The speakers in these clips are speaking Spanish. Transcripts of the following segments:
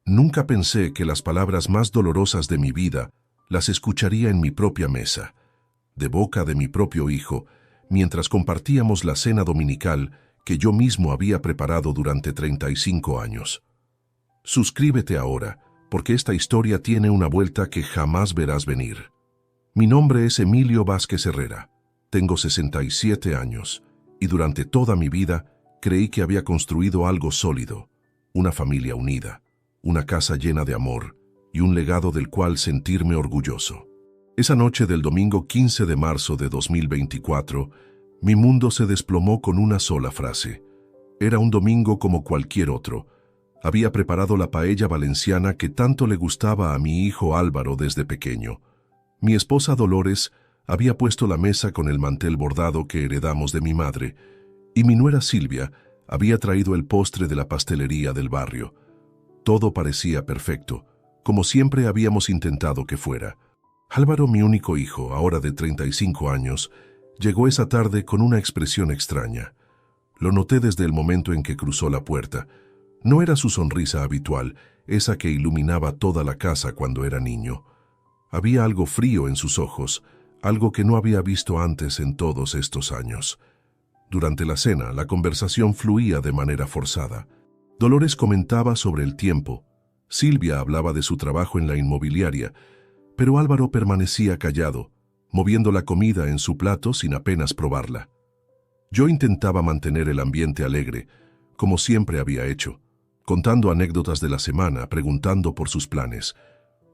Nunca pensé que las palabras más dolorosas de mi vida las escucharía en mi propia mesa, de boca de mi propio hijo, mientras compartíamos la cena dominical que yo mismo había preparado durante 35 años. Suscríbete ahora, porque esta historia tiene una vuelta que jamás verás venir. Mi nombre es Emilio Vázquez Herrera. Tengo 67 años, y durante toda mi vida creí que había construido algo sólido, una familia unida, una casa llena de amor y un legado del cual sentirme orgulloso. Esa noche del domingo 15 de marzo de 2024, mi mundo se desplomó con una sola frase. Era un domingo como cualquier otro. Había preparado la paella valenciana que tanto le gustaba a mi hijo Álvaro desde pequeño. Mi esposa Dolores había puesto la mesa con el mantel bordado que heredamos de mi madre, y mi nuera Silvia había traído el postre de la pastelería del barrio. Todo parecía perfecto, como siempre habíamos intentado que fuera. Álvaro, mi único hijo, ahora de 35 años, llegó esa tarde con una expresión extraña. Lo noté desde el momento en que cruzó la puerta. No era su sonrisa habitual, esa que iluminaba toda la casa cuando era niño. Había algo frío en sus ojos, algo que no había visto antes en todos estos años. Durante la cena, la conversación fluía de manera forzada. Dolores comentaba sobre el tiempo. Silvia hablaba de su trabajo en la inmobiliaria, pero Álvaro permanecía callado, moviendo la comida en su plato sin apenas probarla. Yo intentaba mantener el ambiente alegre, como siempre había hecho, contando anécdotas de la semana, preguntando por sus planes.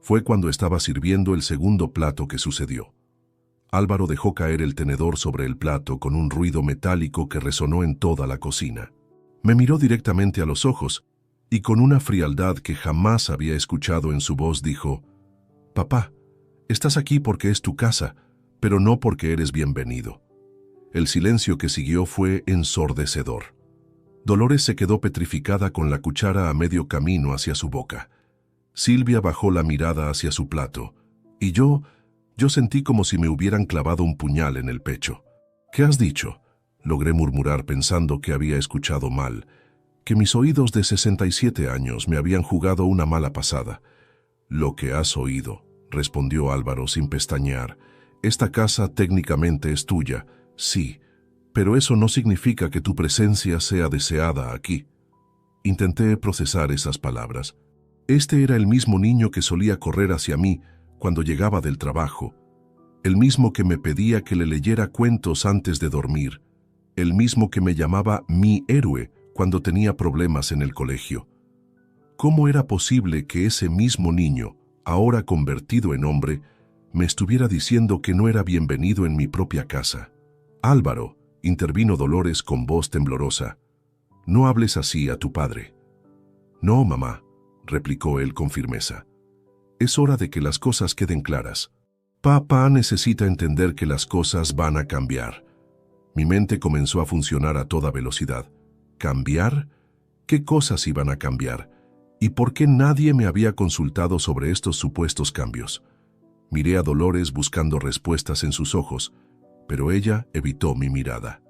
Fue cuando estaba sirviendo el segundo plato que sucedió. Álvaro dejó caer el tenedor sobre el plato con un ruido metálico que resonó en toda la cocina. Me miró directamente a los ojos y con una frialdad que jamás había escuchado en su voz dijo: «Papá, estás aquí porque es tu casa, pero no porque eres bienvenido». El silencio que siguió fue ensordecedor. Dolores se quedó petrificada con la cuchara a medio camino hacia su boca. Silvia bajó la mirada hacia su plato, y yo sentí como si me hubieran clavado un puñal en el pecho. «¿Qué has dicho?», logré murmurar pensando que había escuchado mal, que mis oídos de 67 años me habían jugado una mala pasada. «Lo que has oído», respondió Álvaro sin pestañear. «Esta casa técnicamente es tuya, sí, pero eso no significa que tu presencia sea deseada aquí». Intenté procesar esas palabras. Este era el mismo niño que solía correr hacia mí cuando llegaba del trabajo, el mismo que me pedía que le leyera cuentos antes de dormir, el mismo que me llamaba mi héroe cuando tenía problemas en el colegio. ¿Cómo era posible que ese mismo niño, ahora convertido en hombre, me estuviera diciendo que no era bienvenido en mi propia casa? «Álvaro», intervino Dolores con voz temblorosa, «no hables así a tu padre». «No, mamá», replicó él con firmeza. «Es hora de que las cosas queden claras. Papá necesita entender que las cosas van a cambiar». Mi mente comenzó a funcionar a toda velocidad. ¿Cambiar? ¿Qué cosas iban a cambiar? ¿Y por qué nadie me había consultado sobre estos supuestos cambios? Miré a Dolores buscando respuestas en sus ojos, pero ella evitó mi mirada.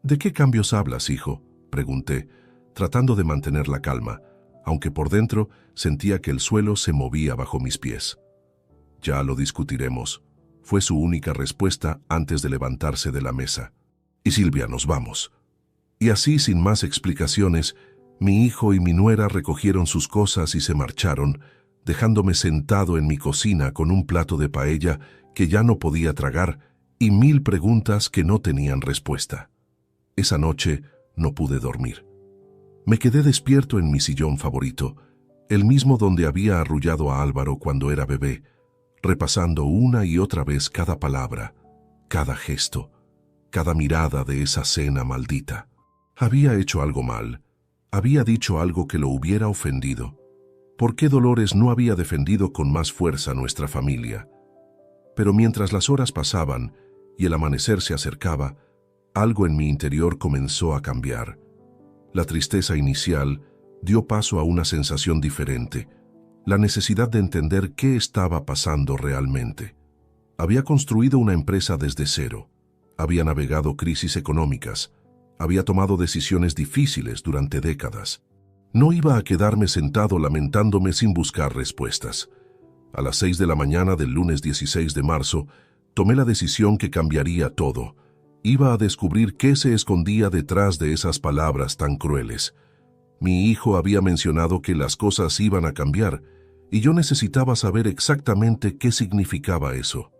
«¿De qué cambios hablas, hijo?», pregunté, tratando de mantener la calma, aunque por dentro sentía que el suelo se movía bajo mis pies. «Ya lo discutiremos», fue su única respuesta antes de levantarse de la mesa. «Y Silvia, nos vamos». Y así, sin más explicaciones, mi hijo y mi nuera recogieron sus cosas y se marcharon, dejándome sentado en mi cocina con un plato de paella que ya no podía tragar y 1000 preguntas que no tenían respuesta. Esa noche no pude dormir. Me quedé despierto en mi sillón favorito, el mismo donde había arrullado a Álvaro cuando era bebé, repasando una y otra vez cada palabra, cada gesto, cada mirada de esa cena maldita. Había hecho algo mal, había dicho algo que lo hubiera ofendido. ¿Por qué Dolores no había defendido con más fuerza a nuestra familia? Pero mientras las horas pasaban y el amanecer se acercaba, algo en mi interior comenzó a cambiar. La tristeza inicial dio paso a una sensación diferente, la necesidad de entender qué estaba pasando realmente. Había construido una empresa desde cero, había navegado crisis económicas, había tomado decisiones difíciles durante décadas, No iba a quedarme sentado lamentándome sin buscar respuestas. A las 6 de la mañana del lunes 16 de marzo, tomé la decisión que cambiaría todo. Iba a descubrir qué se escondía detrás de esas palabras tan crueles. Mi hijo había mencionado que las cosas iban a cambiar, y yo necesitaba saber exactamente qué significaba eso.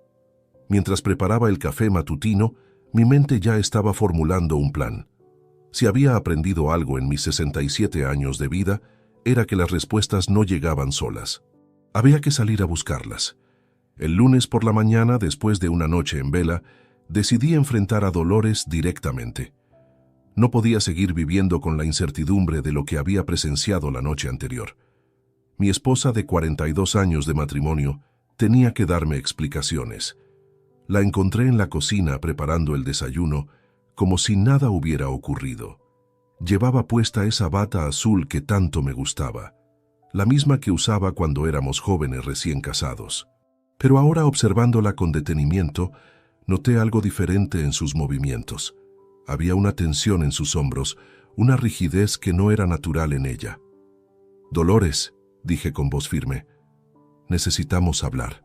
Mientras preparaba el café matutino, mi mente ya estaba formulando un plan. Si había aprendido algo en mis 67 años de vida, era que las respuestas no llegaban solas. Había que salir a buscarlas. El lunes por la mañana, después de una noche en vela, decidí enfrentar a Dolores directamente. No podía seguir viviendo con la incertidumbre de lo que había presenciado la noche anterior. Mi esposa de 42 años de matrimonio tenía que darme explicaciones. La encontré en la cocina preparando el desayuno, como si nada hubiera ocurrido. Llevaba puesta esa bata azul que tanto me gustaba, la misma que usaba cuando éramos jóvenes recién casados. Pero ahora, observándola con detenimiento, noté algo diferente en sus movimientos. Había una tensión en sus hombros, una rigidez que no era natural en ella. «Dolores», dije con voz firme, «necesitamos hablar».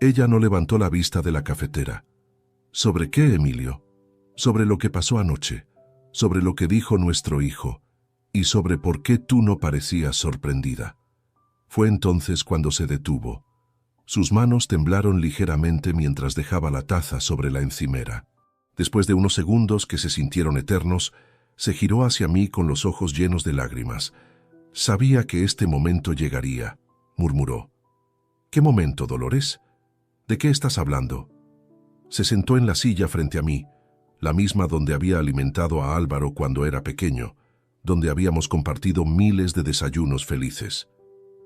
Ella no levantó la vista de la cafetera. «¿Sobre qué, Emilio?» «Sobre lo que pasó anoche, sobre lo que dijo nuestro hijo, y sobre por qué tú no parecías sorprendida». Fue entonces cuando se detuvo. Sus manos temblaron ligeramente mientras dejaba la taza sobre la encimera. Después de unos segundos que se sintieron eternos, se giró hacia mí con los ojos llenos de lágrimas. «Sabía que este momento llegaría», murmuró. «¿Qué momento, Dolores? ¿De qué estás hablando?» Se sentó en la silla frente a mí, la misma donde había alimentado a Álvaro cuando era pequeño, donde habíamos compartido miles de desayunos felices.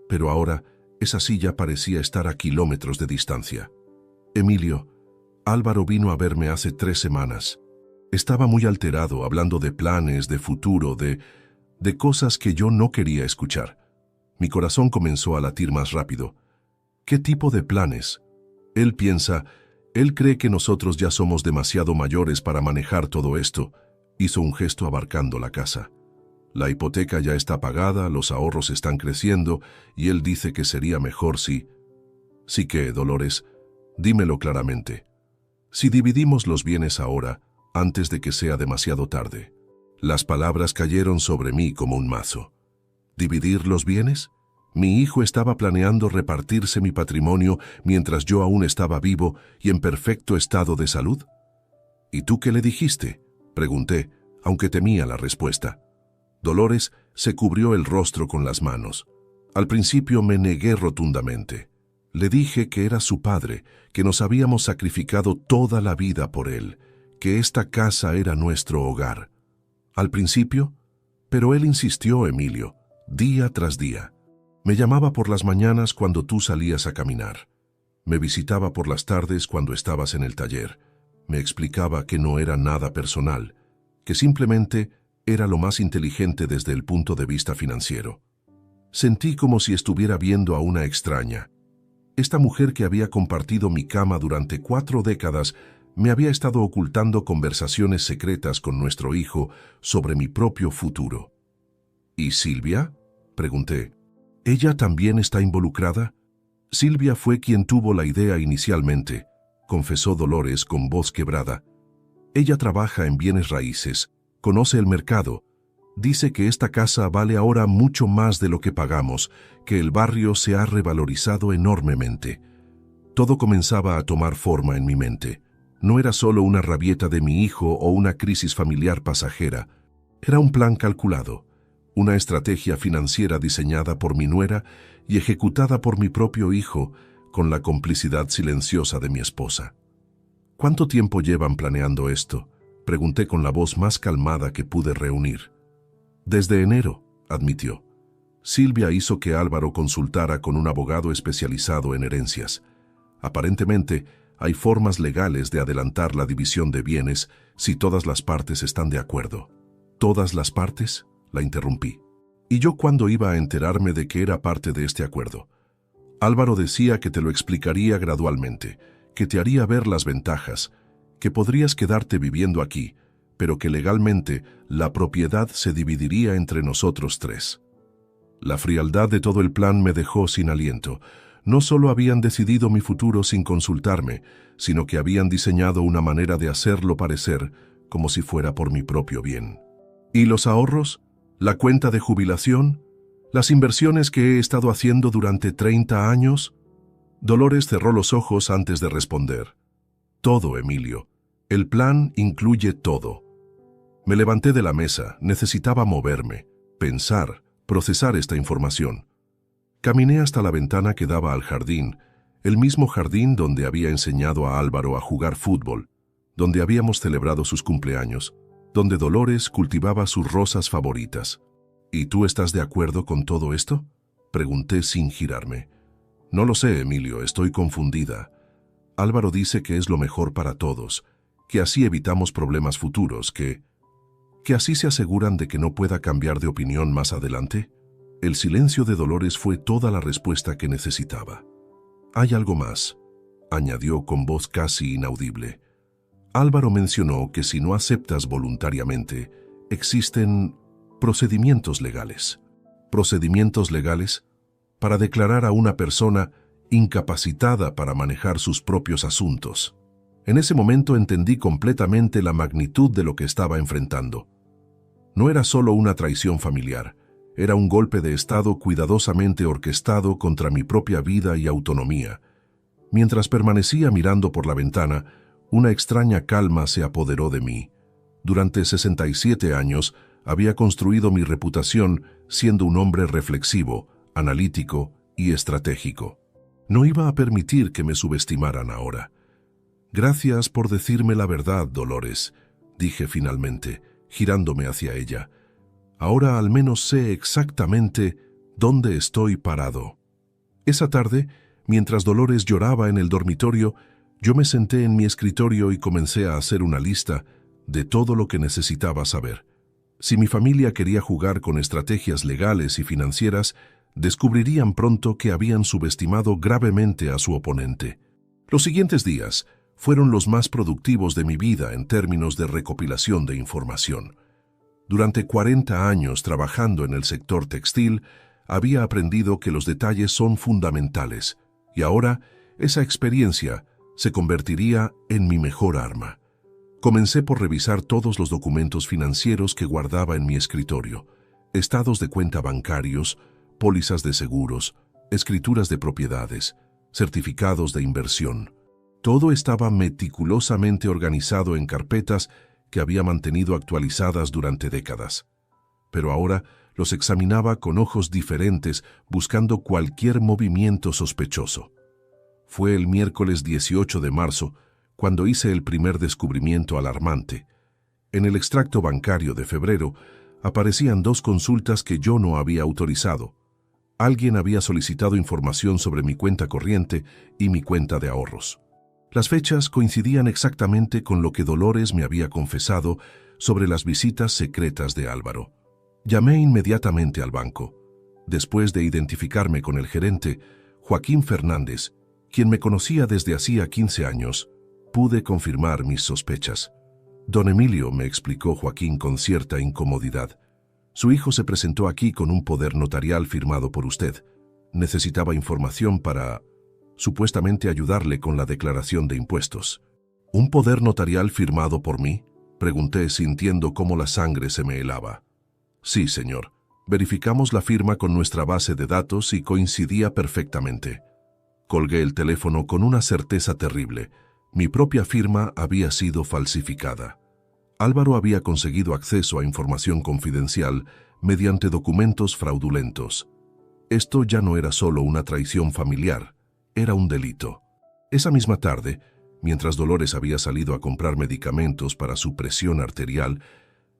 Pero ahora, esa silla parecía estar a kilómetros de distancia. «Emilio, Álvaro vino a verme hace 3 semanas. Estaba muy alterado, hablando de planes, de futuro, de cosas que yo no quería escuchar. Mi corazón comenzó a latir más rápido. ¿Qué tipo de planes? Él cree que nosotros ya somos demasiado mayores para manejar todo esto». Hizo un gesto abarcando la casa. «La hipoteca ya está pagada, los ahorros están creciendo, y él dice que sería mejor si... ¿Sí qué, Dolores? Dímelo claramente. Si dividimos los bienes ahora, antes de que sea demasiado tarde». Las palabras cayeron sobre mí como un mazo. ¿Dividir los bienes? Mi hijo estaba planeando repartirse mi patrimonio mientras yo aún estaba vivo y en perfecto estado de salud. «¿Y tú qué le dijiste?», pregunté, aunque temía la respuesta. Dolores se cubrió el rostro con las manos. Al principio me negué rotundamente. Le dije que era su padre, que nos habíamos sacrificado toda la vida por él, que esta casa era nuestro hogar. Al principio, pero él insistió, Emilio, día tras día. Me llamaba por las mañanas cuando tú salías a caminar. Me visitaba por las tardes cuando estabas en el taller. Me explicaba que no era nada personal, que simplemente era lo más inteligente desde el punto de vista financiero. Sentí como si estuviera viendo a una extraña. Esta mujer que había compartido mi cama durante 4 décadas me había estado ocultando conversaciones secretas con nuestro hijo sobre mi propio futuro. «¿Y Silvia?», pregunté. «¿Ella también está involucrada?». «Silvia fue quien tuvo la idea inicialmente», confesó Dolores con voz quebrada. «Ella trabaja en bienes raíces, conoce el mercado. Dice que esta casa vale ahora mucho más de lo que pagamos, que el barrio se ha revalorizado enormemente». Todo comenzaba a tomar forma en mi mente. No era solo una rabieta de mi hijo o una crisis familiar pasajera. Era un plan calculado, una estrategia financiera diseñada por mi nuera y ejecutada por mi propio hijo, con la complicidad silenciosa de mi esposa. «¿Cuánto tiempo llevan planeando esto?», pregunté con la voz más calmada que pude reunir. «Desde enero», admitió. «Silvia hizo que Álvaro consultara con un abogado especializado en herencias. Aparentemente, hay formas legales de adelantar la división de bienes si todas las partes están de acuerdo». «¿Todas las partes?», la interrumpí. «¿Y yo cuándo iba a enterarme de que era parte de este acuerdo?». «Álvaro decía que te lo explicaría gradualmente, que te haría ver las ventajas, que podrías quedarte viviendo aquí, pero que legalmente la propiedad se dividiría entre nosotros 3. La frialdad de todo el plan me dejó sin aliento. No solo habían decidido mi futuro sin consultarme, sino que habían diseñado una manera de hacerlo parecer como si fuera por mi propio bien. ¿Y los ahorros? ¿La cuenta de jubilación? ¿Las inversiones que he estado haciendo durante 30 años? Dolores cerró los ojos antes de responder. Todo, Emilio. El plan incluye todo. Me levanté de la mesa, necesitaba moverme, pensar, procesar esta información. Caminé hasta la ventana que daba al jardín, el mismo jardín donde había enseñado a Álvaro a jugar fútbol, donde habíamos celebrado sus cumpleaños, donde Dolores cultivaba sus rosas favoritas. ¿Y tú estás de acuerdo con todo esto?, pregunté sin girarme. No lo sé, Emilio, estoy confundida. Álvaro dice que es lo mejor para todos, que así evitamos problemas futuros, que así se aseguran de que no pueda cambiar de opinión más adelante. El silencio de Dolores fue toda la respuesta que necesitaba. Hay algo más, añadió con voz casi inaudible. Álvaro mencionó que si no aceptas voluntariamente, existen procedimientos legales. ¿Procedimientos legales? Para declarar a una persona incapacitada para manejar sus propios asuntos. En ese momento entendí completamente la magnitud de lo que estaba enfrentando. No era solo una traición familiar, era un golpe de Estado cuidadosamente orquestado contra mi propia vida y autonomía. Mientras permanecía mirando por la ventana, una extraña calma se apoderó de mí. Durante 67 años había construido mi reputación siendo un hombre reflexivo, analítico y estratégico. No iba a permitir que me subestimaran ahora. Gracias por decirme la verdad, Dolores, dije finalmente, girándome hacia ella. Ahora al menos sé exactamente dónde estoy parado. Esa tarde, mientras Dolores lloraba en el dormitorio, yo me senté en mi escritorio y comencé a hacer una lista de todo lo que necesitaba saber. Si mi familia quería jugar con estrategias legales y financieras, descubrirían pronto que habían subestimado gravemente a su oponente. Los siguientes días fueron los más productivos de mi vida en términos de recopilación de información. Durante 40 años trabajando en el sector textil, había aprendido que los detalles son fundamentales, y ahora esa experiencia se convertiría en mi mejor arma. Comencé por revisar todos los documentos financieros que guardaba en mi escritorio, estados de cuenta bancarios, pólizas de seguros, escrituras de propiedades, certificados de inversión. Todo estaba meticulosamente organizado en carpetas que había mantenido actualizadas durante décadas. Pero ahora los examinaba con ojos diferentes, buscando cualquier movimiento sospechoso. Fue el miércoles 18 de marzo cuando hice el primer descubrimiento alarmante. En el extracto bancario de febrero aparecían 2 consultas que yo no había autorizado. Alguien había solicitado información sobre mi cuenta corriente y mi cuenta de ahorros. Las fechas coincidían exactamente con lo que Dolores me había confesado sobre las visitas secretas de Álvaro. Llamé inmediatamente al banco. Después de identificarme con el gerente, Joaquín Fernández, quien me conocía desde hacía 15 años, pude confirmar mis sospechas. Don Emilio, me explicó Joaquín con cierta incomodidad. Su hijo se presentó aquí con un poder notarial firmado por usted. Necesitaba información para, supuestamente, ayudarle con la declaración de impuestos. ¿Un poder notarial firmado por mí?, pregunté sintiendo cómo la sangre se me helaba. Sí, señor. Verificamos la firma con nuestra base de datos y coincidía perfectamente. Colgué el teléfono con una certeza terrible. Mi propia firma había sido falsificada. Álvaro había conseguido acceso a información confidencial mediante documentos fraudulentos. Esto ya no era solo una traición familiar, era un delito. Esa misma tarde, mientras Dolores había salido a comprar medicamentos para su presión arterial,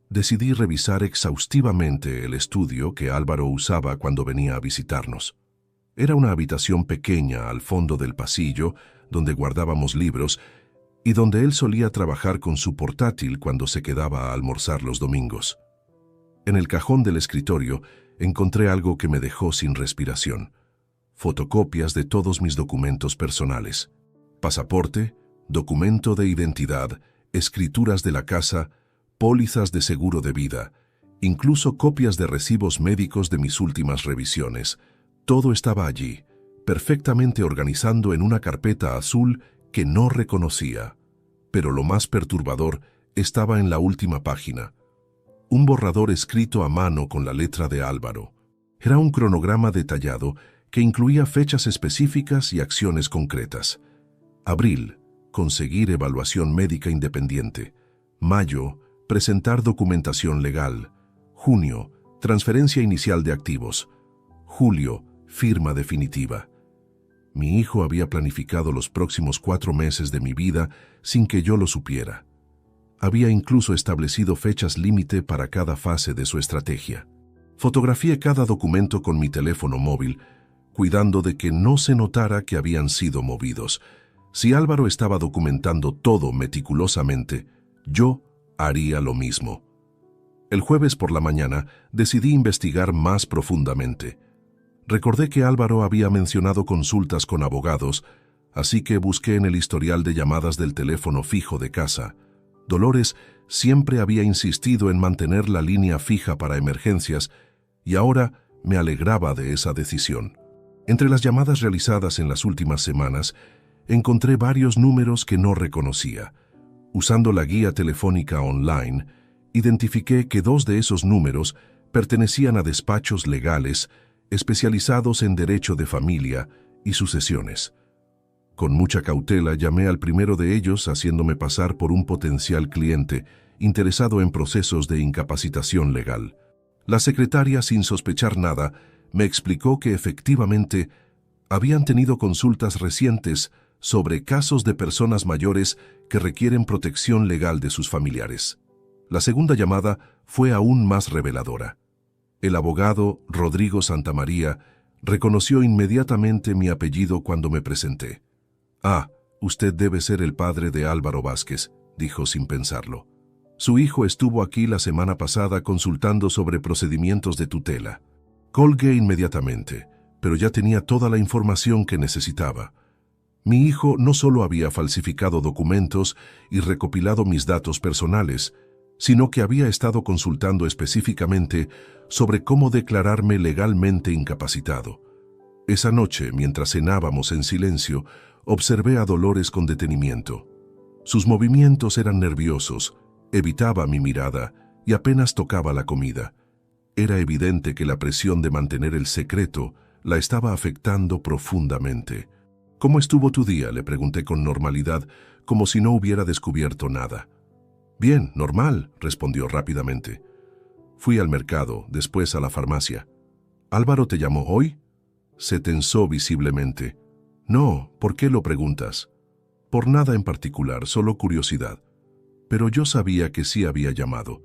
decidí revisar exhaustivamente el estudio que Álvaro usaba cuando venía a visitarnos. Era una habitación pequeña al fondo del pasillo, donde guardábamos libros y donde él solía trabajar con su portátil cuando se quedaba a almorzar los domingos. En el cajón del escritorio encontré algo que me dejó sin respiración: fotocopias de todos mis documentos personales: pasaporte, documento de identidad, escrituras de la casa, pólizas de seguro de vida, incluso copias de recibos médicos de mis últimas revisiones. Todo estaba allí, perfectamente organizado en una carpeta azul que no reconocía. Pero lo más perturbador estaba en la última página. Un borrador escrito a mano con la letra de Álvaro. Era un cronograma detallado que incluía fechas específicas y acciones concretas. Abril, conseguir evaluación médica independiente. Mayo, presentar documentación legal. Junio, transferencia inicial de activos. Julio, firma definitiva. Mi hijo había planificado los próximos 4 meses de mi vida sin que yo lo supiera. Había incluso establecido fechas límite para cada fase de su estrategia. Fotografié cada documento con mi teléfono móvil, cuidando de que no se notara que habían sido movidos. Si Álvaro estaba documentando todo meticulosamente, yo haría lo mismo. El jueves por la mañana decidí investigar más profundamente. Recordé que Álvaro había mencionado consultas con abogados, así que busqué en el historial de llamadas del teléfono fijo de casa. Dolores siempre había insistido en mantener la línea fija para emergencias y ahora me alegraba de esa decisión. Entre las llamadas realizadas en las últimas semanas, encontré varios números que no reconocía. Usando la guía telefónica online, identifiqué que 2 de esos números pertenecían a despachos legales especializados en derecho de familia y sucesiones. Con mucha cautela llamé al primero de ellos haciéndome pasar por un potencial cliente interesado en procesos de incapacitación legal. La secretaria, sin sospechar nada, me explicó que efectivamente habían tenido consultas recientes sobre casos de personas mayores que requieren protección legal de sus familiares. La segunda llamada fue aún más reveladora. El abogado Rodrigo Santamaría reconoció inmediatamente mi apellido cuando me presenté. «Ah, usted debe ser el padre de Álvaro Vázquez», dijo sin pensarlo. «Su hijo estuvo aquí la semana pasada consultando sobre procedimientos de tutela». Colgué inmediatamente, pero ya tenía toda la información que necesitaba. Mi hijo no solo había falsificado documentos y recopilado mis datos personales, sino que había estado consultando específicamente sobre cómo declararme legalmente incapacitado. Esa noche, mientras cenábamos en silencio, observé a Dolores con detenimiento. Sus movimientos eran nerviosos, evitaba mi mirada y apenas tocaba la comida. Era evidente que la presión de mantener el secreto la estaba afectando profundamente. «¿Cómo estuvo tu día?», le pregunté con normalidad, como si no hubiera descubierto nada. «Bien, normal», respondió rápidamente. «Fui al mercado, después a la farmacia». «¿Álvaro te llamó hoy?». Se tensó visiblemente. «No, ¿por qué lo preguntas?». «Por nada en particular, solo curiosidad». Pero yo sabía que sí había llamado.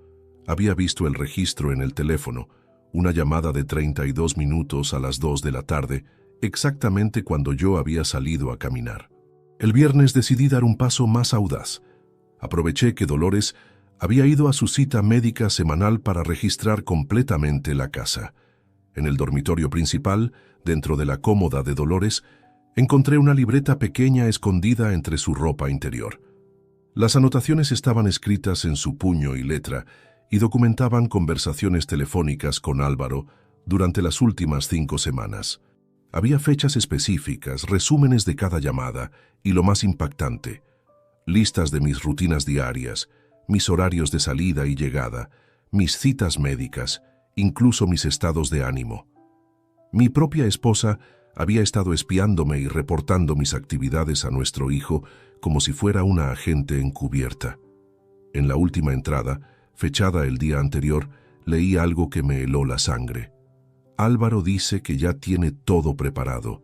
Había visto el registro en el teléfono, una llamada de 32 minutos a las 2 de la tarde, exactamente cuando yo había salido a caminar. El viernes decidí dar un paso más audaz. Aproveché que Dolores había ido a su cita médica semanal para registrar completamente la casa. En el dormitorio principal, dentro de la cómoda de Dolores, encontré una libreta pequeña escondida entre su ropa interior. Las anotaciones estaban escritas en su puño y letra y documentaban conversaciones telefónicas con Álvaro durante las últimas 5 semanas. Había fechas específicas, resúmenes de cada llamada y, lo más impactante, listas de mis rutinas diarias, mis horarios de salida y llegada, mis citas médicas, incluso mis estados de ánimo. Mi propia esposa había estado espiándome y reportando mis actividades a nuestro hijo como si fuera una agente encubierta. En la última entrada, fechada el día anterior, leí algo que me heló la sangre. Álvaro dice que ya tiene todo preparado.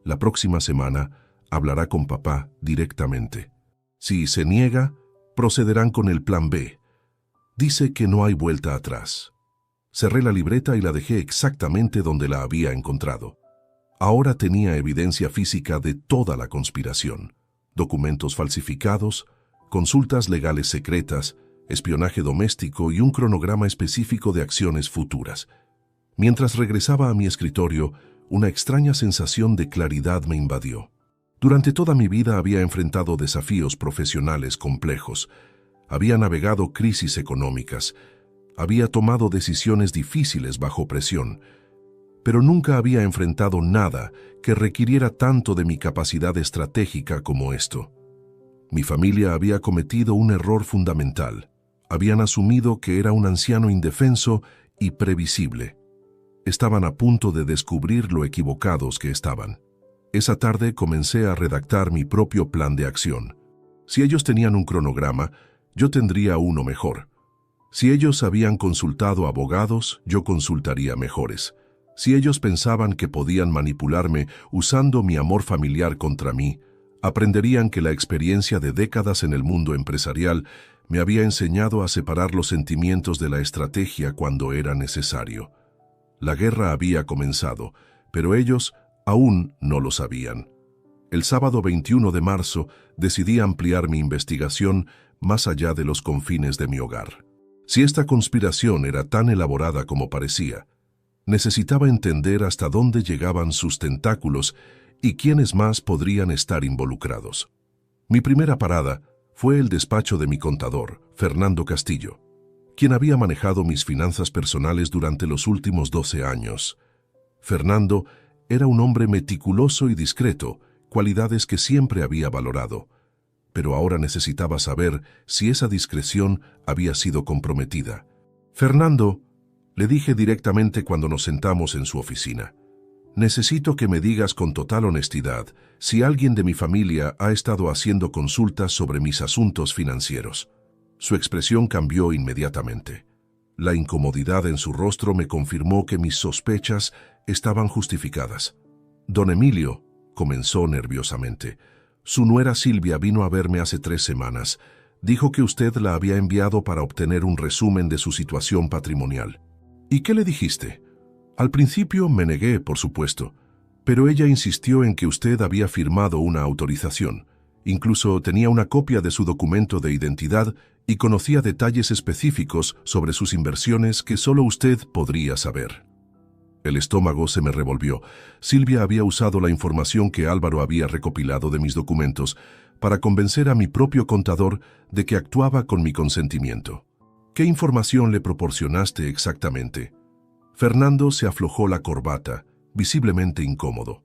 La próxima semana hablará con papá directamente. Si se niega, procederán con el plan B. Dice que no hay vuelta atrás. Cerré la libreta y la dejé exactamente donde la había encontrado. Ahora tenía evidencia física de toda la conspiración. Documentos falsificados, consultas legales secretas, espionaje doméstico y un cronograma específico de acciones futuras. Mientras regresaba a mi escritorio, una extraña sensación de claridad me invadió. Durante toda mi vida había enfrentado desafíos profesionales complejos. Había navegado crisis económicas. había tomado decisiones difíciles bajo presión, pero nunca había enfrentado nada que requiriera tanto de mi capacidad estratégica como esto. Mi familia había cometido un error fundamental. Habían asumido que era un anciano indefenso y previsible. Estaban a punto de descubrir lo equivocados que estaban. Esa tarde comencé a redactar mi propio plan de acción. Si ellos tenían un cronograma, yo tendría uno mejor. Si ellos habían consultado abogados, yo consultaría mejores. Si ellos pensaban que podían manipularme usando mi amor familiar contra mí, aprenderían que la experiencia de décadas en el mundo empresarial me había enseñado a separar los sentimientos de la estrategia cuando era necesario. La guerra había comenzado, pero ellos aún no lo sabían. El sábado 21 de marzo decidí ampliar mi investigación más allá de los confines de mi hogar. Si esta conspiración era tan elaborada como parecía, necesitaba entender hasta dónde llegaban sus tentáculos y quiénes más podrían estar involucrados. Mi primera parada fue el despacho de mi contador, Fernando Castillo, quien había manejado mis finanzas personales durante los últimos 12 años. Fernando era un hombre meticuloso y discreto, cualidades que siempre había valorado, pero ahora necesitaba saber si esa discreción había sido comprometida. «Fernando», le dije directamente cuando nos sentamos en su oficina, «necesito que me digas con total honestidad si alguien de mi familia ha estado haciendo consultas sobre mis asuntos financieros». Su expresión cambió inmediatamente. La incomodidad en su rostro me confirmó que mis sospechas estaban justificadas. «Don Emilio», comenzó nerviosamente, «su nuera Silvia vino a verme hace 3 semanas. Dijo que usted la había enviado para obtener un resumen de su situación patrimonial». «¿Y qué le dijiste?» «Al principio me negué, por supuesto, pero ella insistió en que usted había firmado una autorización. Incluso tenía una copia de su documento de identidad y conocía detalles específicos sobre sus inversiones que solo usted podría saber». El estómago se me revolvió. Silvia había usado la información que Álvaro había recopilado de mis documentos para convencer a mi propio contador de que actuaba con mi consentimiento. «¿Qué información le proporcionaste exactamente?» Fernando se aflojó la corbata, visiblemente incómodo.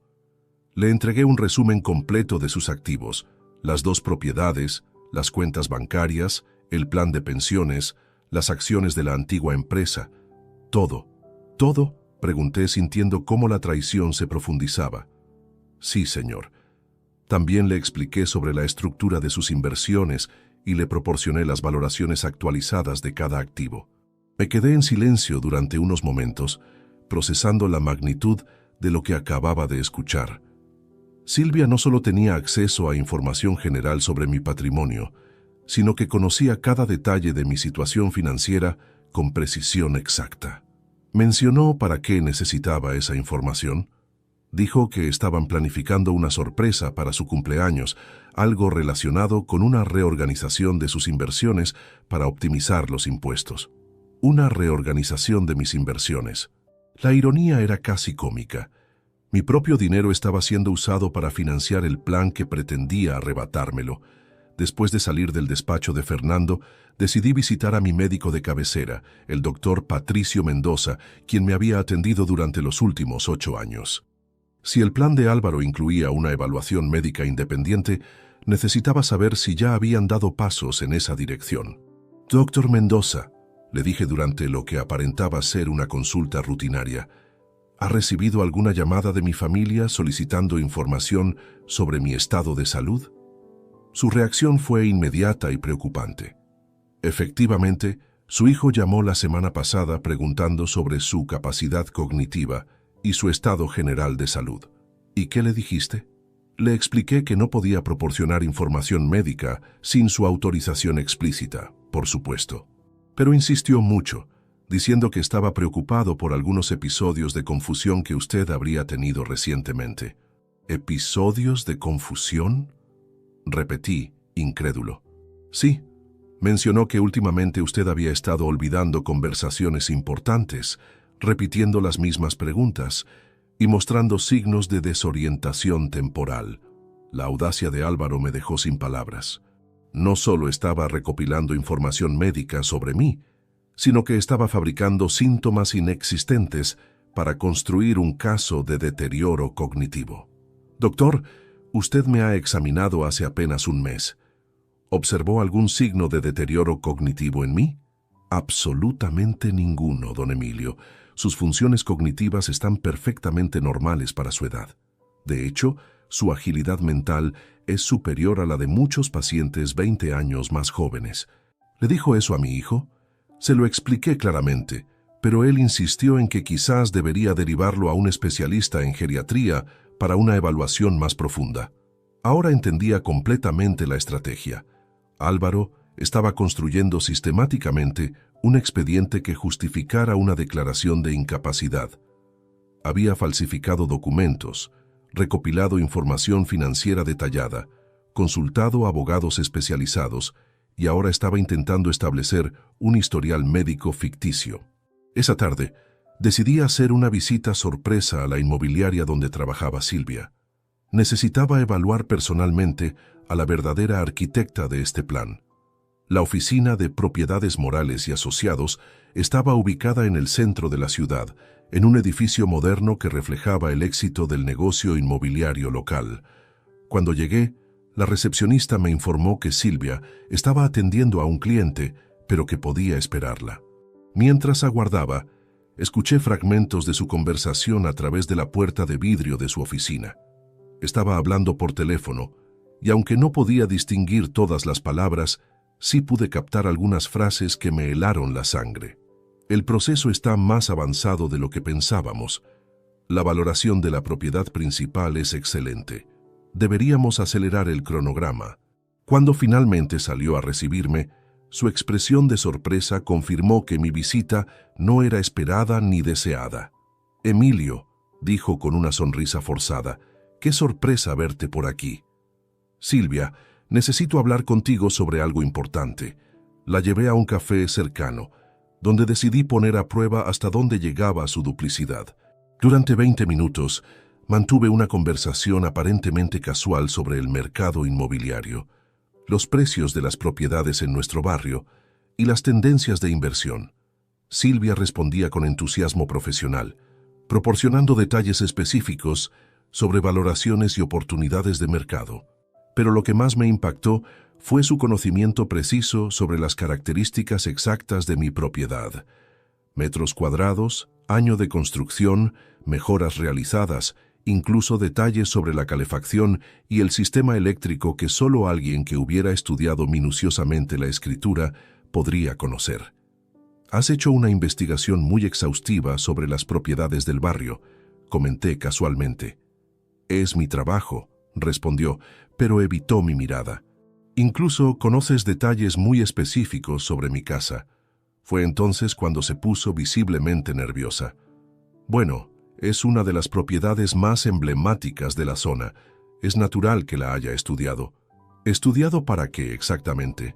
Le entregué un resumen completo de sus activos, las 2 propiedades, las cuentas bancarias, el plan de pensiones, las acciones de la antigua empresa. «¿Todo? ¿Todo?», pregunté sintiendo cómo la traición se profundizaba. «Sí, señor». También le expliqué sobre la estructura de sus inversiones y le proporcioné las valoraciones actualizadas de cada activo. Me quedé en silencio durante unos momentos, procesando la magnitud de lo que acababa de escuchar. Silvia no solo tenía acceso a información general sobre mi patrimonio, sino que conocía cada detalle de mi situación financiera con precisión exacta. Mencionó para qué necesitaba esa información. Dijo que estaban planificando una sorpresa para su cumpleaños, algo relacionado con una reorganización de sus inversiones para optimizar los impuestos. Una reorganización de mis inversiones. La ironía era casi cómica. Mi propio dinero estaba siendo usado para financiar el plan que pretendía arrebatármelo. Después de salir del despacho de Fernando, decidí visitar a mi médico de cabecera, el doctor Patricio Mendoza, quien me había atendido durante los últimos 8 años. Si el plan de Álvaro incluía una evaluación médica independiente, necesitaba saber si ya habían dado pasos en esa dirección. «Doctor Mendoza», le dije durante lo que aparentaba ser una consulta rutinaria, ¿ha recibido alguna llamada de mi familia solicitando información sobre mi estado de salud? Su reacción fue inmediata y preocupante. Efectivamente, su hijo llamó la semana pasada preguntando sobre su capacidad cognitiva y su estado general de salud. ¿Y qué le dijiste? Le expliqué que no podía proporcionar información médica sin su autorización explícita, por supuesto. Pero insistió mucho, diciendo que estaba preocupado por algunos episodios de confusión que usted habría tenido recientemente. ¿Episodios de confusión?, repetí, incrédulo. Sí, mencionó que últimamente usted había estado olvidando conversaciones importantes, repitiendo las mismas preguntas y mostrando signos de desorientación temporal. La audacia de Álvaro me dejó sin palabras. No solo estaba recopilando información médica sobre mí, sino que estaba fabricando síntomas inexistentes para construir un caso de deterioro cognitivo. Doctor, usted me ha examinado hace apenas un mes. ¿Observó algún signo de deterioro cognitivo en mí? Absolutamente ninguno, don Emilio. Sus funciones cognitivas están perfectamente normales para su edad. De hecho, su agilidad mental es superior a la de muchos pacientes 20 años más jóvenes. ¿Le dijo eso a mi hijo? Se lo expliqué claramente, pero él insistió en que quizás debería derivarlo a un especialista en geriatría para una evaluación más profunda. Ahora entendía completamente la estrategia. Álvaro estaba construyendo sistemáticamente un expediente que justificara una declaración de incapacidad. Había falsificado documentos, recopilado información financiera detallada, consultado abogados especializados y ahora estaba intentando establecer un historial médico ficticio. Esa tarde, decidí hacer una visita sorpresa a la inmobiliaria donde trabajaba Silvia. Necesitaba evaluar personalmente a la verdadera arquitecta de este plan. La oficina de Propiedades Morales y Asociados estaba ubicada en el centro de la ciudad, en un edificio moderno que reflejaba el éxito del negocio inmobiliario local. Cuando llegué, la recepcionista me informó que Silvia estaba atendiendo a un cliente, pero que podía esperarla. Mientras aguardaba, escuché fragmentos de su conversación a través de la puerta de vidrio de su oficina. Estaba hablando por teléfono, y aunque no podía distinguir todas las palabras, sí pude captar algunas frases que me helaron la sangre. El proceso está más avanzado de lo que pensábamos. La valoración de la propiedad principal es excelente. Deberíamos acelerar el cronograma. Cuando finalmente salió a recibirme, su expresión de sorpresa confirmó que mi visita no era esperada ni deseada. «Emilio», dijo con una sonrisa forzada, «qué sorpresa verte por aquí». «Silvia, necesito hablar contigo sobre algo importante». La llevé a un café cercano, donde decidí poner a prueba hasta dónde llegaba su duplicidad. Durante 20 minutos, mantuve una conversación aparentemente casual sobre el mercado inmobiliario, los precios de las propiedades en nuestro barrio y las tendencias de inversión. Silvia respondía con entusiasmo profesional, proporcionando detalles específicos sobre valoraciones y oportunidades de mercado. Pero lo que más me impactó fue su conocimiento preciso sobre las características exactas de mi propiedad. Metros cuadrados, año de construcción, mejoras realizadas, incluso detalles sobre la calefacción y el sistema eléctrico que solo alguien que hubiera estudiado minuciosamente la escritura podría conocer. «Has hecho una investigación muy exhaustiva sobre las propiedades del barrio», comenté casualmente. «Es mi trabajo», respondió, pero evitó mi mirada. «Incluso conoces detalles muy específicos sobre mi casa». Fue entonces cuando se puso visiblemente nerviosa. «Bueno, es una de las propiedades más emblemáticas de la zona. Es natural que la haya estudiado». «¿Estudiado para qué exactamente?».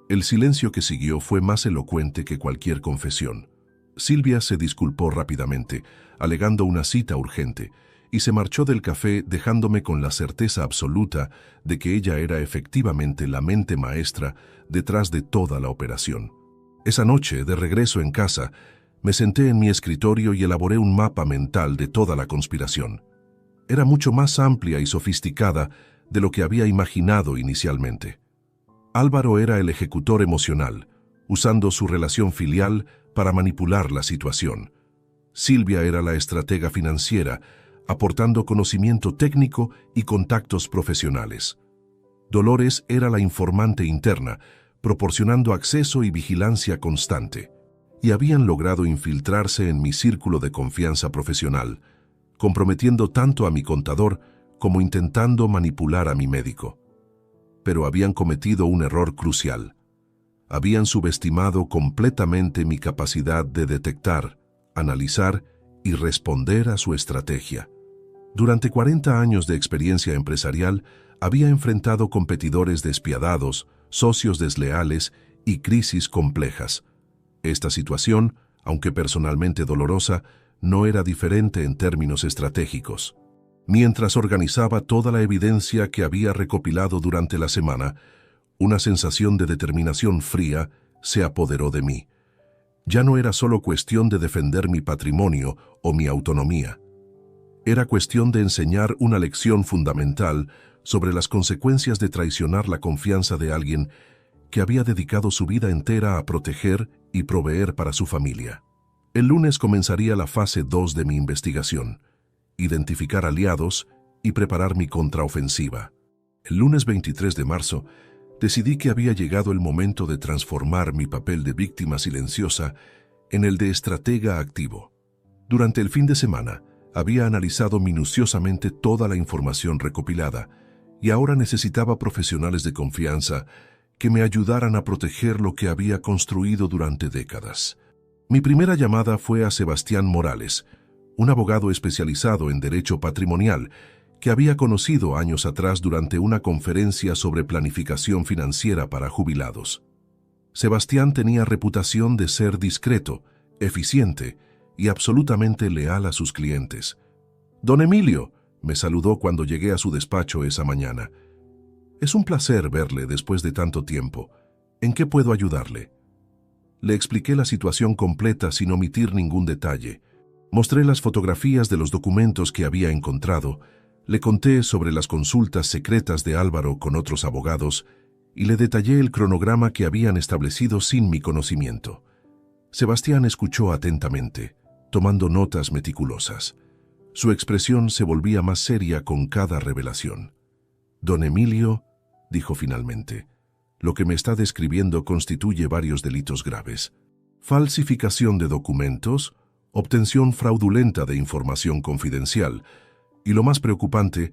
El silencio que siguió fue más elocuente que cualquier confesión. Silvia se disculpó rápidamente, alegando una cita urgente, y se marchó del café dejándome con la certeza absoluta de que ella era efectivamente la mente maestra detrás de toda la operación. Esa noche, de regreso en casa, me senté en mi escritorio y elaboré un mapa mental de toda la conspiración. Era mucho más amplia y sofisticada de lo que había imaginado inicialmente. Álvaro era el ejecutor emocional, usando su relación filial para manipular la situación. Silvia era la estratega financiera, aportando conocimiento técnico y contactos profesionales. Dolores era la informante interna, proporcionando acceso y vigilancia constante, y habían logrado infiltrarse en mi círculo de confianza profesional, comprometiendo tanto a mi contador como intentando manipular a mi médico. Pero habían cometido un error crucial. Habían subestimado completamente mi capacidad de detectar, analizar y responder a su estrategia. Durante 40 años de experiencia empresarial, había enfrentado competidores despiadados, socios desleales y crisis complejas. Esta situación, aunque personalmente dolorosa, no era diferente en términos estratégicos. Mientras organizaba toda la evidencia que había recopilado durante la semana, una sensación de determinación fría se apoderó de mí. Ya no era solo cuestión de defender mi patrimonio o mi autonomía. Era cuestión de enseñar una lección fundamental sobre las consecuencias de traicionar la confianza de alguien que había dedicado su vida entera a proteger y proveer para su familia. El lunes comenzaría la fase 2 de mi investigación: identificar aliados y preparar mi contraofensiva. El lunes 23 de marzo, decidí que había llegado el momento de transformar mi papel de víctima silenciosa en el de estratega activo. Durante el fin de semana, había analizado minuciosamente toda la información recopilada y ahora necesitaba profesionales de confianza que me ayudaran a proteger lo que había construido durante décadas. Mi primera llamada fue a Sebastián Morales, un abogado especializado en derecho patrimonial que había conocido años atrás durante una conferencia sobre planificación financiera para jubilados. Sebastián tenía reputación de ser discreto, eficiente y absolutamente leal a sus clientes. «Don Emilio», me saludó cuando llegué a su despacho esa mañana. «Es un placer verle después de tanto tiempo. ¿En qué puedo ayudarle?» Le expliqué la situación completa sin omitir ningún detalle. Mostré las fotografías de los documentos que había encontrado, le conté sobre las consultas secretas de Álvaro con otros abogados y le detallé el cronograma que habían establecido sin mi conocimiento. Sebastián escuchó atentamente, tomando notas meticulosas. Su expresión se volvía más seria con cada revelación. «Don Emilio», dijo finalmente, «lo que me está describiendo constituye varios delitos graves: falsificación de documentos, obtención fraudulenta de información confidencial y, lo más preocupante,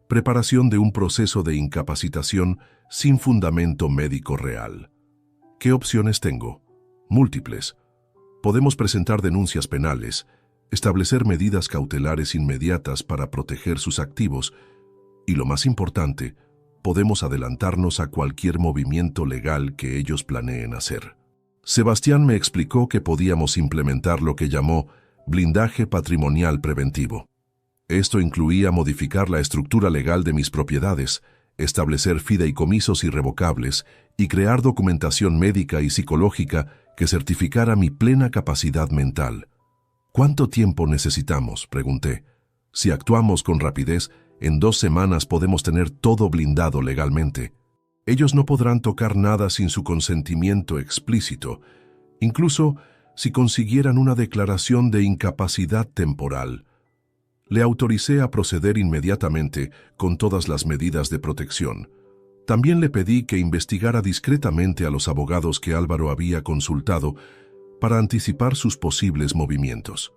preparación de un proceso de incapacitación sin fundamento médico real. ¿Qué opciones tengo? Múltiples. Podemos presentar denuncias penales, establecer medidas cautelares inmediatas para proteger sus activos y, lo más importante, podemos adelantarnos a cualquier movimiento legal que ellos planeen hacer». Sebastián me explicó que podíamos implementar lo que llamó blindaje patrimonial preventivo. Esto incluía modificar la estructura legal de mis propiedades, establecer fideicomisos irrevocables y crear documentación médica y psicológica que certificara mi plena capacidad mental. «¿Cuánto tiempo necesitamos?», pregunté. «Si actuamos con rapidez, en 2 semanas podemos tener todo blindado legalmente. Ellos no podrán tocar nada sin su consentimiento explícito, incluso si consiguieran una declaración de incapacidad temporal». Le autoricé a proceder inmediatamente con todas las medidas de protección. También le pedí que investigara discretamente a los abogados que Álvaro había consultado para anticipar sus posibles movimientos.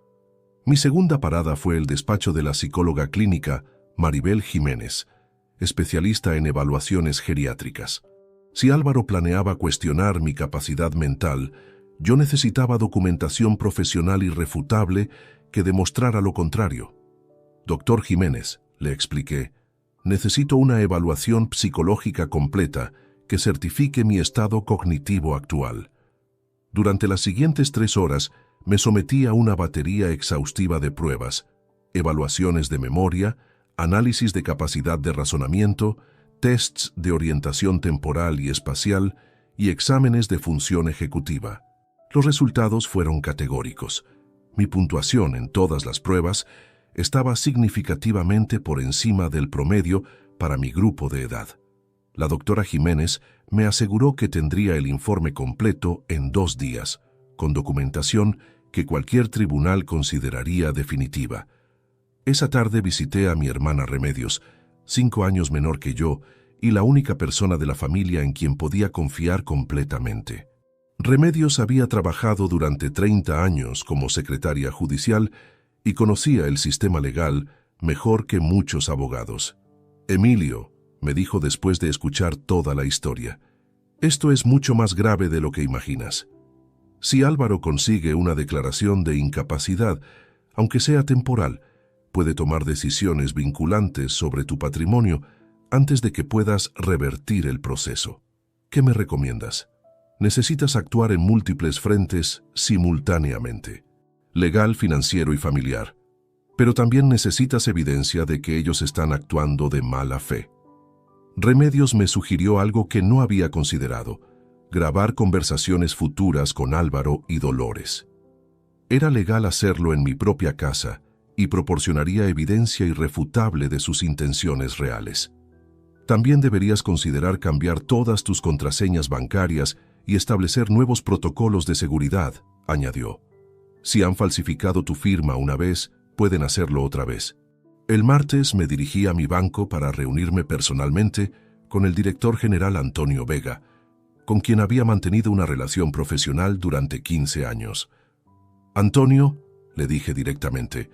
Mi segunda parada fue el despacho de la psicóloga clínica Maribel Jiménez, especialista en evaluaciones geriátricas. Si Álvaro planeaba cuestionar mi capacidad mental, yo necesitaba documentación profesional irrefutable que demostrara lo contrario. «Doctor Jiménez», le expliqué, «necesito una evaluación psicológica completa que certifique mi estado cognitivo actual». Durante las siguientes 3 horas me sometí a una batería exhaustiva de pruebas: evaluaciones de memoria, análisis de capacidad de razonamiento, tests de orientación temporal y espacial y exámenes de función ejecutiva. Los resultados fueron categóricos. Mi puntuación en todas las pruebas estaba significativamente por encima del promedio para mi grupo de edad. La doctora Jiménez me aseguró que tendría el informe completo en 2 días, con documentación que cualquier tribunal consideraría definitiva. Esa tarde visité a mi hermana Remedios, 5 años menor que yo, y la única persona de la familia en quien podía confiar completamente. Remedios había trabajado durante 30 años como secretaria judicial y conocía el sistema legal mejor que muchos abogados. «Emilio», me dijo después de escuchar toda la historia, «esto es mucho más grave de lo que imaginas. Si Álvaro consigue una declaración de incapacidad, aunque sea temporal, puede tomar decisiones vinculantes sobre tu patrimonio antes de que puedas revertir el proceso. ¿Qué me recomiendas? Necesitas actuar en múltiples frentes simultáneamente: legal, financiero y familiar. Pero también necesitas evidencia de que ellos están actuando de mala fe». Remedios me sugirió algo que no había considerado: grabar conversaciones futuras con Álvaro y Dolores. Era legal hacerlo en mi propia casa y proporcionaría evidencia irrefutable de sus intenciones reales. También deberías considerar cambiar todas tus contraseñas bancarias y establecer nuevos protocolos de seguridad, añadió. Si han falsificado tu firma una vez, pueden hacerlo otra vez. El martes me dirigí a mi banco para reunirme personalmente con el director general Antonio Vega, con quien había mantenido una relación profesional durante 15 años. Antonio, le dije directamente,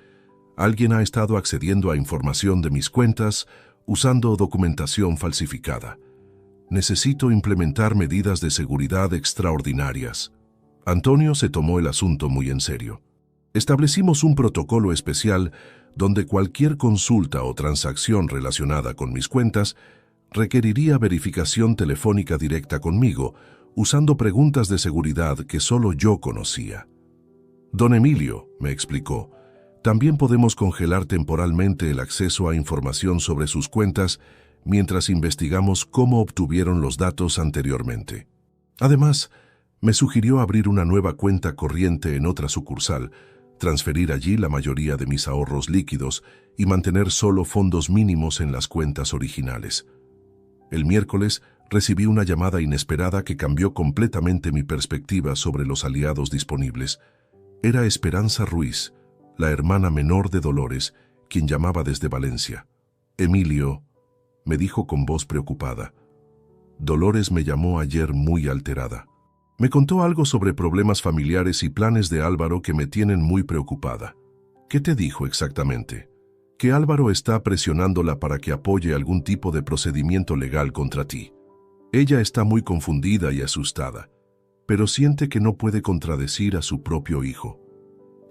alguien ha estado accediendo a información de mis cuentas usando documentación falsificada. Necesito implementar medidas de seguridad extraordinarias. Antonio se tomó el asunto muy en serio. Establecimos un protocolo especial donde cualquier consulta o transacción relacionada con mis cuentas requeriría verificación telefónica directa conmigo, usando preguntas de seguridad que solo yo conocía. Don Emilio, me explicó, también podemos congelar temporalmente el acceso a información sobre sus cuentas mientras investigamos cómo obtuvieron los datos anteriormente. Además, me sugirió abrir una nueva cuenta corriente en otra sucursal, transferir allí la mayoría de mis ahorros líquidos y mantener solo fondos mínimos en las cuentas originales. El miércoles recibí una llamada inesperada que cambió completamente mi perspectiva sobre los aliados disponibles. Era Esperanza Ruiz, la hermana menor de Dolores, quien llamaba desde Valencia. Emilio, me dijo con voz preocupada. Dolores me llamó ayer muy alterada. Me contó algo sobre problemas familiares y planes de Álvaro que me tienen muy preocupada. ¿Qué te dijo exactamente? Que Álvaro está presionándola para que apoye algún tipo de procedimiento legal contra ti. Ella está muy confundida y asustada, pero siente que no puede contradecir a su propio hijo.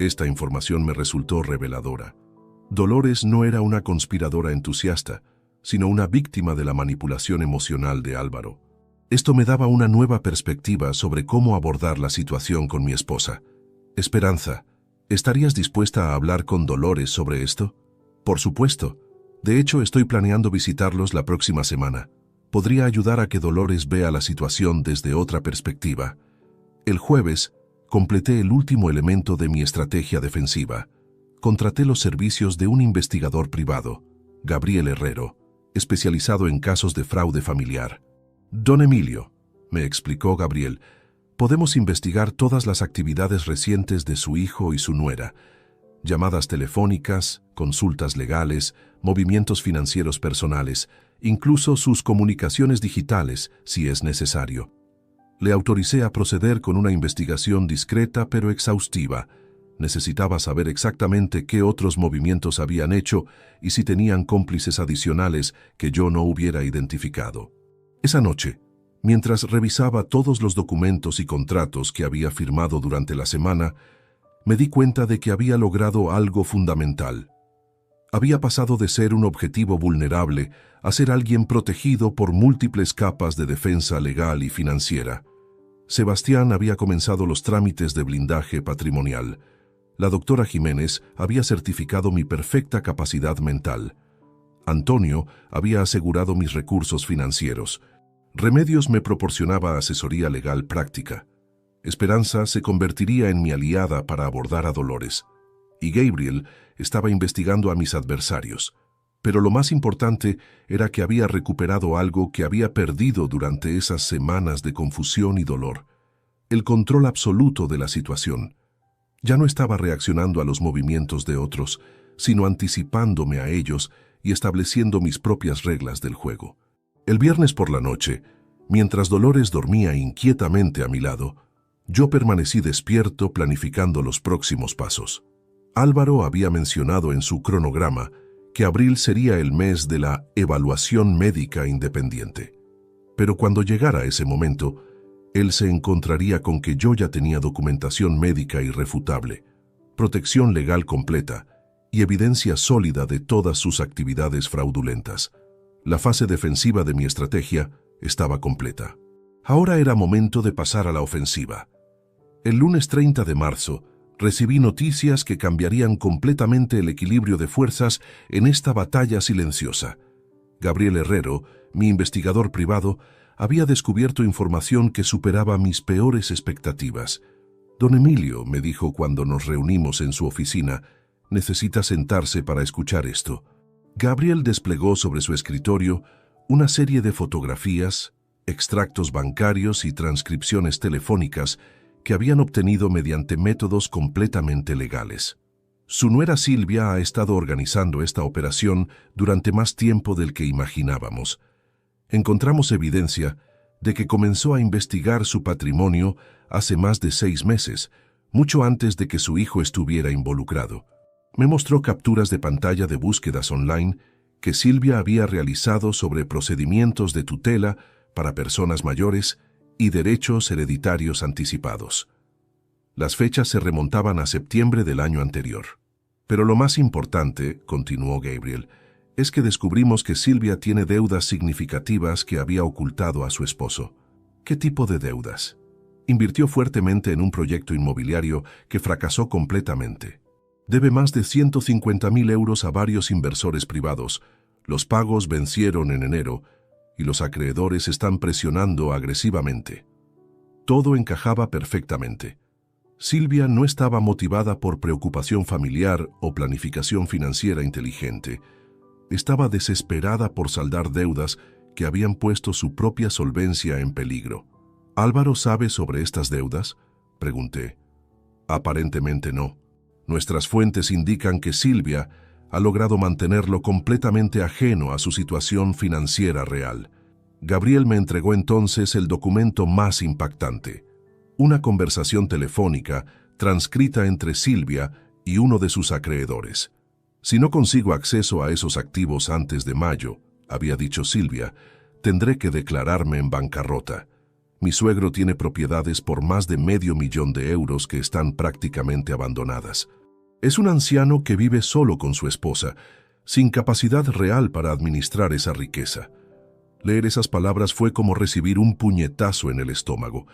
Esta información me resultó reveladora. Dolores no era una conspiradora entusiasta, sino una víctima de la manipulación emocional de Álvaro. Esto me daba una nueva perspectiva sobre cómo abordar la situación con mi esposa. Esperanza, ¿estarías dispuesta a hablar con Dolores sobre esto? Por supuesto. De hecho, estoy planeando visitarlos la próxima semana. Podría ayudar a que Dolores vea la situación desde otra perspectiva. El jueves, completé el último elemento de mi estrategia defensiva. Contraté los servicios de un investigador privado, Gabriel Herrero, especializado en casos de fraude familiar. Don Emilio, me explicó Gabriel, podemos investigar todas las actividades recientes de su hijo y su nuera, llamadas telefónicas, consultas legales, movimientos financieros personales, incluso sus comunicaciones digitales, si es necesario. Le autoricé a proceder con una investigación discreta pero exhaustiva. Necesitaba saber exactamente qué otros movimientos habían hecho y si tenían cómplices adicionales que yo no hubiera identificado. Esa noche, mientras revisaba todos los documentos y contratos que había firmado durante la semana, me di cuenta de que había logrado algo fundamental. Había pasado de ser un objetivo vulnerable a ser alguien protegido por múltiples capas de defensa legal y financiera. Sebastián había comenzado los trámites de blindaje patrimonial. La doctora Jiménez había certificado mi perfecta capacidad mental. Antonio había asegurado mis recursos financieros. Remedios me proporcionaba asesoría legal práctica. Esperanza se convertiría en mi aliada para abordar a Dolores. Y Gabriel estaba investigando a mis adversarios. Pero lo más importante era que había recuperado algo que había perdido durante esas semanas de confusión y dolor. El control absoluto de la situación. Ya no estaba reaccionando a los movimientos de otros, sino anticipándome a ellos y estableciendo mis propias reglas del juego. El viernes por la noche, mientras Dolores dormía inquietamente a mi lado, yo permanecí despierto planificando los próximos pasos. Álvaro había mencionado en su cronograma que abril sería el mes de la evaluación médica independiente. Pero cuando llegara ese momento, él se encontraría con que yo ya tenía documentación médica irrefutable, protección legal completa y evidencia sólida de todas sus actividades fraudulentas. La fase defensiva de mi estrategia estaba completa. Ahora era momento de pasar a la ofensiva. El lunes 30 de marzo, recibí noticias que cambiarían completamente el equilibrio de fuerzas en esta batalla silenciosa. Gabriel Herrero, mi investigador privado, había descubierto información que superaba mis peores expectativas. Don Emilio, me dijo cuando nos reunimos en su oficina, necesita sentarse para escuchar esto. Gabriel desplegó sobre su escritorio una serie de fotografías, extractos bancarios y transcripciones telefónicas que habían obtenido mediante métodos completamente legales. Su nuera Silvia ha estado organizando esta operación durante más tiempo del que imaginábamos. Encontramos evidencia de que comenzó a investigar su patrimonio hace más de 6 meses, mucho antes de que su hijo estuviera involucrado. Me mostró capturas de pantalla de búsquedas online que Silvia había realizado sobre procedimientos de tutela para personas mayores y derechos hereditarios anticipados. Las fechas se remontaban a septiembre del año anterior. Pero lo más importante, continuó Gabriel, es que descubrimos que Silvia tiene deudas significativas que había ocultado a su esposo. ¿Qué tipo de deudas? Invirtió fuertemente en un proyecto inmobiliario que fracasó completamente. Debe más de 150.000 euros a varios inversores privados. Los pagos vencieron en enero y los acreedores están presionando agresivamente. Todo encajaba perfectamente. Silvia no estaba motivada por preocupación familiar o planificación financiera inteligente. Estaba desesperada por saldar deudas que habían puesto su propia solvencia en peligro. ¿Álvaro sabe sobre estas deudas?, pregunté. Aparentemente no. Nuestras fuentes indican que Silvia ha logrado mantenerlo completamente ajeno a su situación financiera real. Gabriel me entregó entonces el documento más impactante. Una conversación telefónica transcrita entre Silvia y uno de sus acreedores. Si no consigo acceso a esos activos antes de mayo, había dicho Silvia, tendré que declararme en bancarrota. Mi suegro tiene propiedades por más de $500,000 de euros que están prácticamente abandonadas. Es un anciano que vive solo con su esposa, sin capacidad real para administrar esa riqueza. Leer esas palabras fue como recibir un puñetazo en el estómago.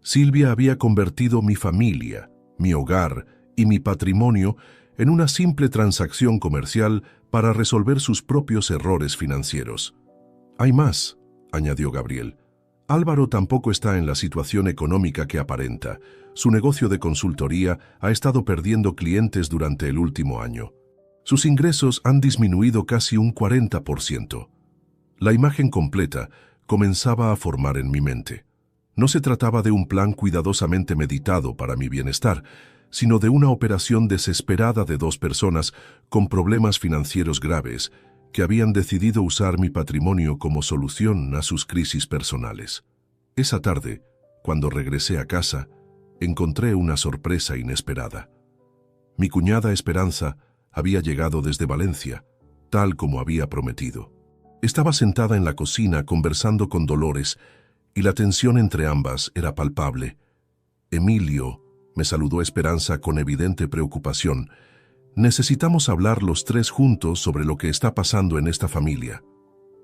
Silvia había convertido mi familia, mi hogar y mi patrimonio en una simple transacción comercial para resolver sus propios errores financieros. Hay más, añadió Gabriel. Álvaro tampoco está en la situación económica que aparenta. Su negocio de consultoría ha estado perdiendo clientes durante el último año. Sus ingresos han disminuido casi un 40%. La imagen completa comenzaba a formar en mi mente. No se trataba de un plan cuidadosamente meditado para mi bienestar, sino de una operación desesperada de 2 personas con problemas financieros graves que habían decidido usar mi patrimonio como solución a sus crisis personales. Esa tarde, cuando regresé a casa, encontré una sorpresa inesperada. Mi cuñada Esperanza había llegado desde Valencia, tal como había prometido. Estaba sentada en la cocina conversando con Dolores y la tensión entre ambas era palpable. Emilio, me saludó Esperanza con evidente preocupación. Necesitamos hablar los 3 juntos sobre lo que está pasando en esta familia.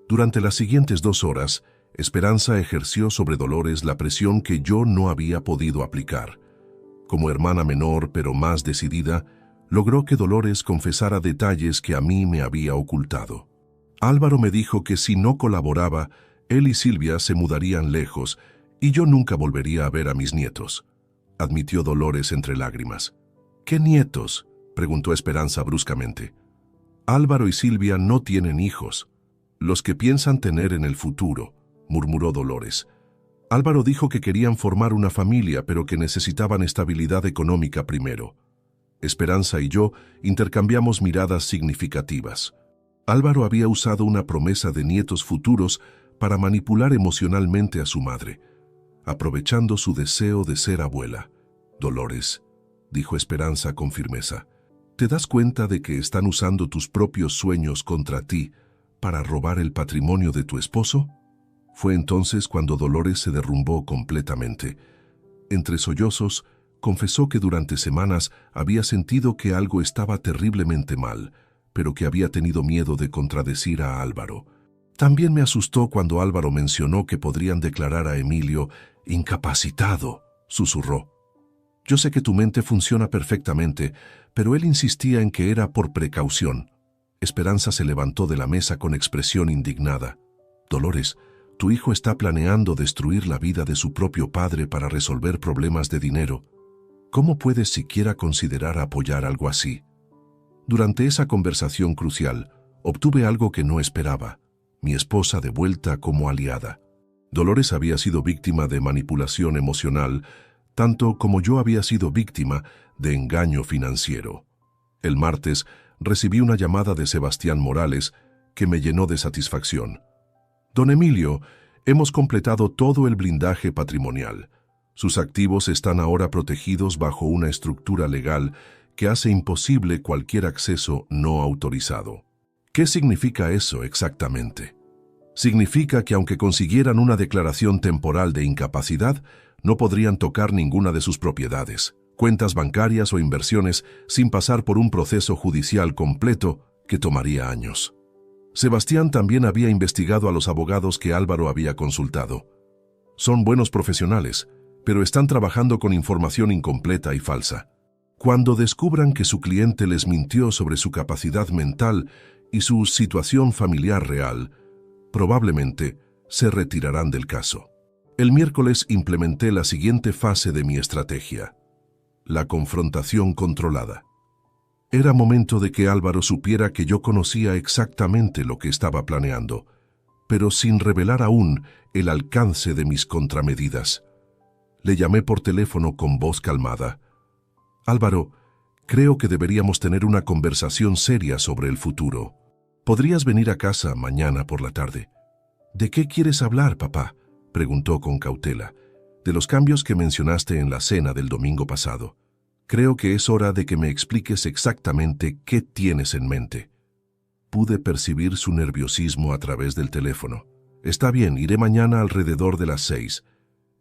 Durante las siguientes 2 horas, Esperanza ejerció sobre Dolores la presión que yo no había podido aplicar. Como hermana menor pero más decidida, logró que Dolores confesara detalles que a mí me había ocultado. Álvaro me dijo que si no colaboraba, él y Silvia se mudarían lejos y yo nunca volvería a ver a mis nietos, admitió Dolores entre lágrimas. ¿Qué nietos?, preguntó Esperanza bruscamente. Álvaro y Silvia no tienen hijos. Los que piensan tener en el futuro, murmuró Dolores. Álvaro dijo que querían formar una familia, pero que necesitaban estabilidad económica primero. Esperanza y yo intercambiamos miradas significativas. Álvaro había usado una promesa de nietos futuros para manipular emocionalmente a su madre, aprovechando su deseo de ser abuela. Dolores, dijo Esperanza con firmeza, ¿te das cuenta de que están usando tus propios sueños contra ti para robar el patrimonio de tu esposo? Fue entonces cuando Dolores se derrumbó completamente. Entre sollozos, confesó que durante semanas había sentido que algo estaba terriblemente mal, pero que había tenido miedo de contradecir a Álvaro. También me asustó cuando Álvaro mencionó que podrían declarar a Emilio incapacitado, susurró. Yo sé que tu mente funciona perfectamente, pero él insistía en que era por precaución. Esperanza se levantó de la mesa con expresión indignada. Dolores, Tu hijo está planeando destruir la vida de su propio padre para resolver problemas de dinero. ¿Cómo puedes siquiera considerar apoyar algo así? Durante esa conversación crucial, obtuve algo que no esperaba: mi esposa de vuelta como aliada. Dolores había sido víctima de manipulación emocional, tanto como yo había sido víctima de engaño financiero. El martes recibí una llamada de Sebastián Morales que me llenó de satisfacción. Don Emilio, hemos completado todo el blindaje patrimonial. Sus activos están ahora protegidos bajo una estructura legal que hace imposible cualquier acceso no autorizado. ¿Qué significa eso exactamente? Significa que aunque consiguieran una declaración temporal de incapacidad, no podrían tocar ninguna de sus propiedades, cuentas bancarias o inversiones sin pasar por un proceso judicial completo que tomaría años. Sebastián también había investigado a los abogados que Álvaro había consultado. Son buenos profesionales, pero están trabajando con información incompleta y falsa. Cuando descubran que su cliente les mintió sobre su capacidad mental y su situación familiar real, probablemente se retirarán del caso. El miércoles implementé la siguiente fase de mi estrategia: la confrontación controlada. Era momento de que Álvaro supiera que yo conocía exactamente lo que estaba planeando, pero sin revelar aún el alcance de mis contramedidas. Le llamé por teléfono con voz calmada. Álvaro, creo que deberíamos tener una conversación seria sobre el futuro. ¿Podrías venir a casa mañana por la tarde? ¿De qué quieres hablar, papá?, preguntó con cautela. De los cambios que mencionaste en la cena del domingo pasado. Creo que es hora de que me expliques exactamente qué tienes en mente. Pude percibir su nerviosismo a través del teléfono. Está bien, iré mañana alrededor de las 6.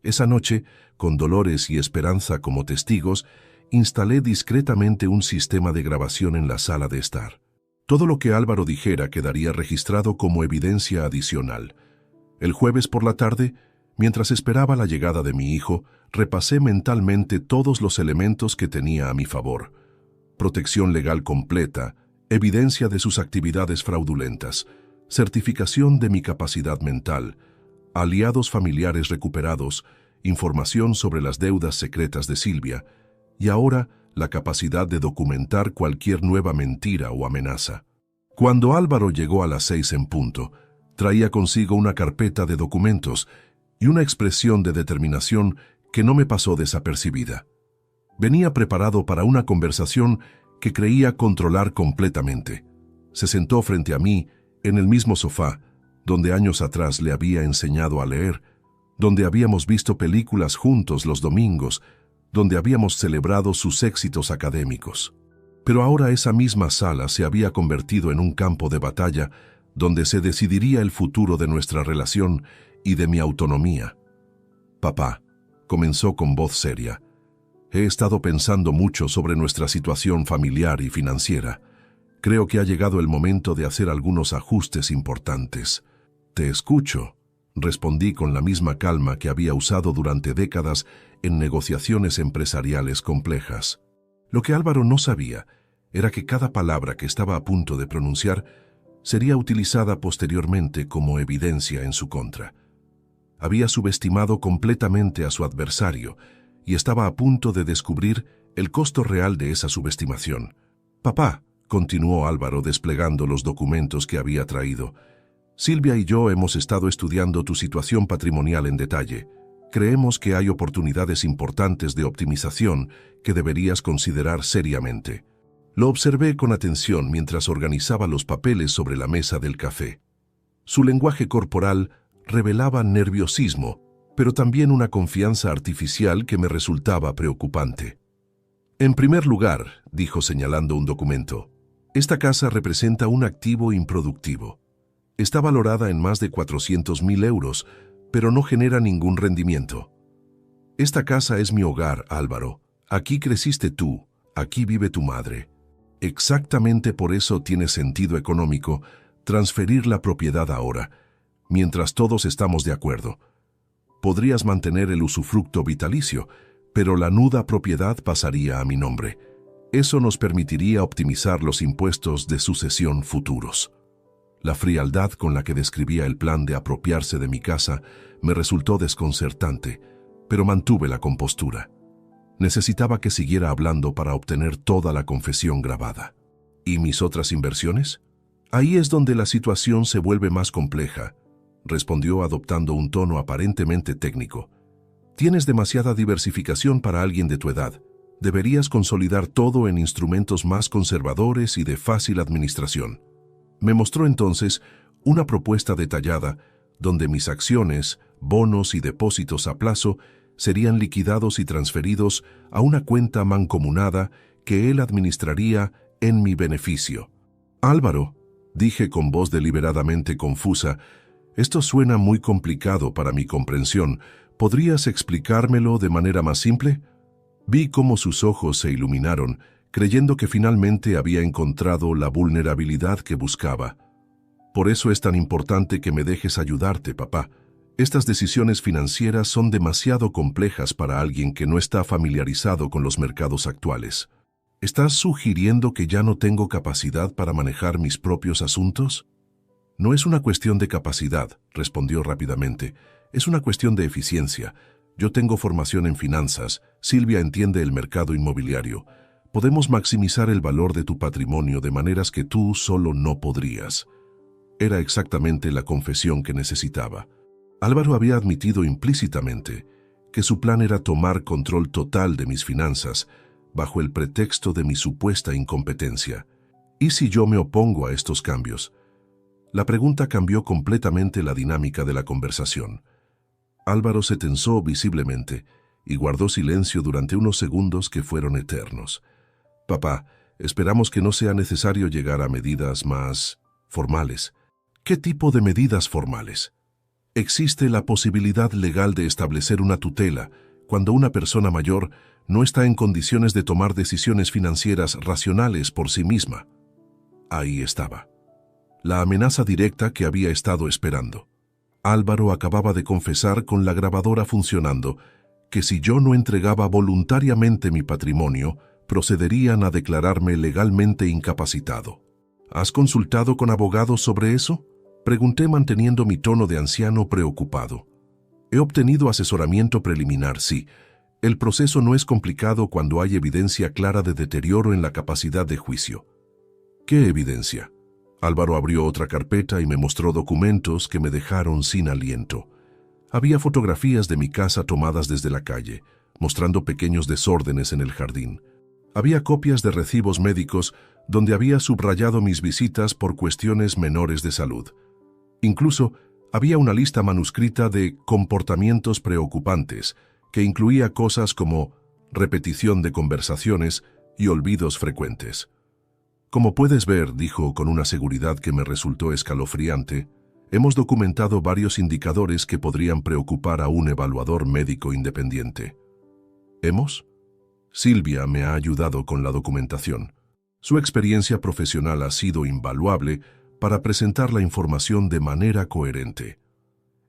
Esa noche, con Dolores y Esperanza como testigos, instalé discretamente un sistema de grabación en la sala de estar. Todo lo que Álvaro dijera quedaría registrado como evidencia adicional. El jueves por la tarde, mientras esperaba la llegada de mi hijo, repasé mentalmente todos los elementos que tenía a mi favor: protección legal completa, evidencia de sus actividades fraudulentas, certificación de mi capacidad mental, aliados familiares recuperados, información sobre las deudas secretas de Silvia, y ahora la capacidad de documentar cualquier nueva mentira o amenaza. Cuando Álvaro llegó a las 6 en punto, traía consigo una carpeta de documentos y una expresión de determinación que no me pasó desapercibida. Venía preparado para una conversación que creía controlar completamente. Se sentó frente a mí, en el mismo sofá, donde años atrás le había enseñado a leer, donde habíamos visto películas juntos los domingos, donde habíamos celebrado sus éxitos académicos. Pero ahora esa misma sala se había convertido en un campo de batalla donde se decidiría el futuro de nuestra relación y de mi autonomía. Papá, comenzó con voz seria, he estado pensando mucho sobre nuestra situación familiar y financiera. Creo que ha llegado el momento de hacer algunos ajustes importantes. Te escucho, respondí con la misma calma que había usado durante décadas en negociaciones empresariales complejas. Lo que Álvaro no sabía era que cada palabra que estaba a punto de pronunciar sería utilizada posteriormente como evidencia en su contra. Había subestimado completamente a su adversario y estaba a punto de descubrir el costo real de esa subestimación. Papá, continuó Álvaro desplegando los documentos que había traído, Silvia y yo hemos estado estudiando tu situación patrimonial en detalle. Creemos que hay oportunidades importantes de optimización que deberías considerar seriamente. Lo observé con atención mientras organizaba los papeles sobre la mesa del café. Su lenguaje corporal revelaba nerviosismo, pero también una confianza artificial que me resultaba preocupante. En primer lugar, dijo señalando un documento, esta casa representa un activo improductivo. Está valorada en más de 400.000 euros, pero no genera ningún rendimiento. Esta casa es mi hogar, Álvaro. Aquí creciste tú, aquí vive tu madre. Exactamente por eso tiene sentido económico transferir la propiedad ahora, mientras todos estamos de acuerdo. Podrías mantener el usufructo vitalicio, pero la nuda propiedad pasaría a mi nombre. Eso nos permitiría optimizar los impuestos de sucesión futuros. La frialdad con la que describía el plan de apropiarse de mi casa me resultó desconcertante, pero mantuve la compostura. Necesitaba que siguiera hablando para obtener toda la confesión grabada. ¿Y mis otras inversiones? Ahí es donde la situación se vuelve más compleja, respondió adoptando un tono aparentemente técnico. Tienes demasiada diversificación para alguien de tu edad. Deberías consolidar todo en instrumentos más conservadores y de fácil administración. Me mostró entonces una propuesta detallada donde mis acciones, bonos y depósitos a plazo serían liquidados y transferidos a una cuenta mancomunada que él administraría en mi beneficio. Álvaro, dije con voz deliberadamente confusa, esto suena muy complicado para mi comprensión. ¿Podrías explicármelo de manera más simple? Vi cómo sus ojos se iluminaron, creyendo que finalmente había encontrado la vulnerabilidad que buscaba. Por eso es tan importante que me dejes ayudarte, papá. Estas decisiones financieras son demasiado complejas para alguien que no está familiarizado con los mercados actuales. ¿Estás sugiriendo que ya no tengo capacidad para manejar mis propios asuntos? No es una cuestión de capacidad, respondió rápidamente. Es una cuestión de eficiencia. Yo tengo formación en finanzas. Silvia entiende el mercado inmobiliario. Podemos maximizar el valor de tu patrimonio de maneras que tú solo no podrías. Era exactamente la confesión que necesitaba. Álvaro había admitido implícitamente que su plan era tomar control total de mis finanzas bajo el pretexto de mi supuesta incompetencia. ¿Y si yo me opongo a estos cambios? La pregunta cambió completamente la dinámica de la conversación. Álvaro se tensó visiblemente y guardó silencio durante unos segundos que fueron eternos. Papá, esperamos que no sea necesario llegar a medidas más formales. ¿Qué tipo de medidas formales? Existe la posibilidad legal de establecer una tutela cuando una persona mayor no está en condiciones de tomar decisiones financieras racionales por sí misma. Ahí estaba. La amenaza directa que había estado esperando. Álvaro acababa de confesar con la grabadora funcionando que si yo no entregaba voluntariamente mi patrimonio, procederían a declararme legalmente incapacitado. ¿Has consultado con abogados sobre eso? Pregunté manteniendo mi tono de anciano preocupado. He obtenido asesoramiento preliminar, sí. El proceso no es complicado cuando hay evidencia clara de deterioro en la capacidad de juicio. ¿Qué evidencia? Álvaro abrió otra carpeta y me mostró documentos que me dejaron sin aliento. Había fotografías de mi casa tomadas desde la calle, mostrando pequeños desórdenes en el jardín. Había copias de recibos médicos donde había subrayado mis visitas por cuestiones menores de salud. Incluso había una lista manuscrita de comportamientos preocupantes que incluía cosas como repetición de conversaciones y olvidos frecuentes. Como puedes ver, dijo con una seguridad que me resultó escalofriante, hemos documentado varios indicadores que podrían preocupar a un evaluador médico independiente. ¿Hemos? Silvia me ha ayudado con la documentación. Su experiencia profesional ha sido invaluable para presentar la información de manera coherente.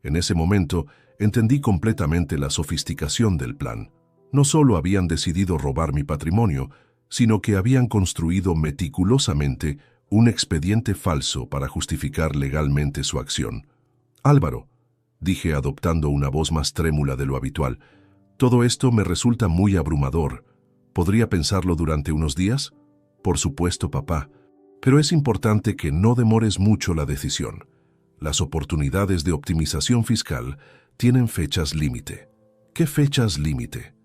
En ese momento, entendí completamente la sofisticación del plan. No solo habían decidido robar mi patrimonio, sino que habían construido meticulosamente un expediente falso para justificar legalmente su acción. Álvaro, dije adoptando una voz más trémula de lo habitual, todo esto me resulta muy abrumador. ¿Podría pensarlo durante unos días? Por supuesto, papá, pero es importante que no demores mucho la decisión. Las oportunidades de optimización fiscal tienen fechas límite. ¿Qué fechas límite?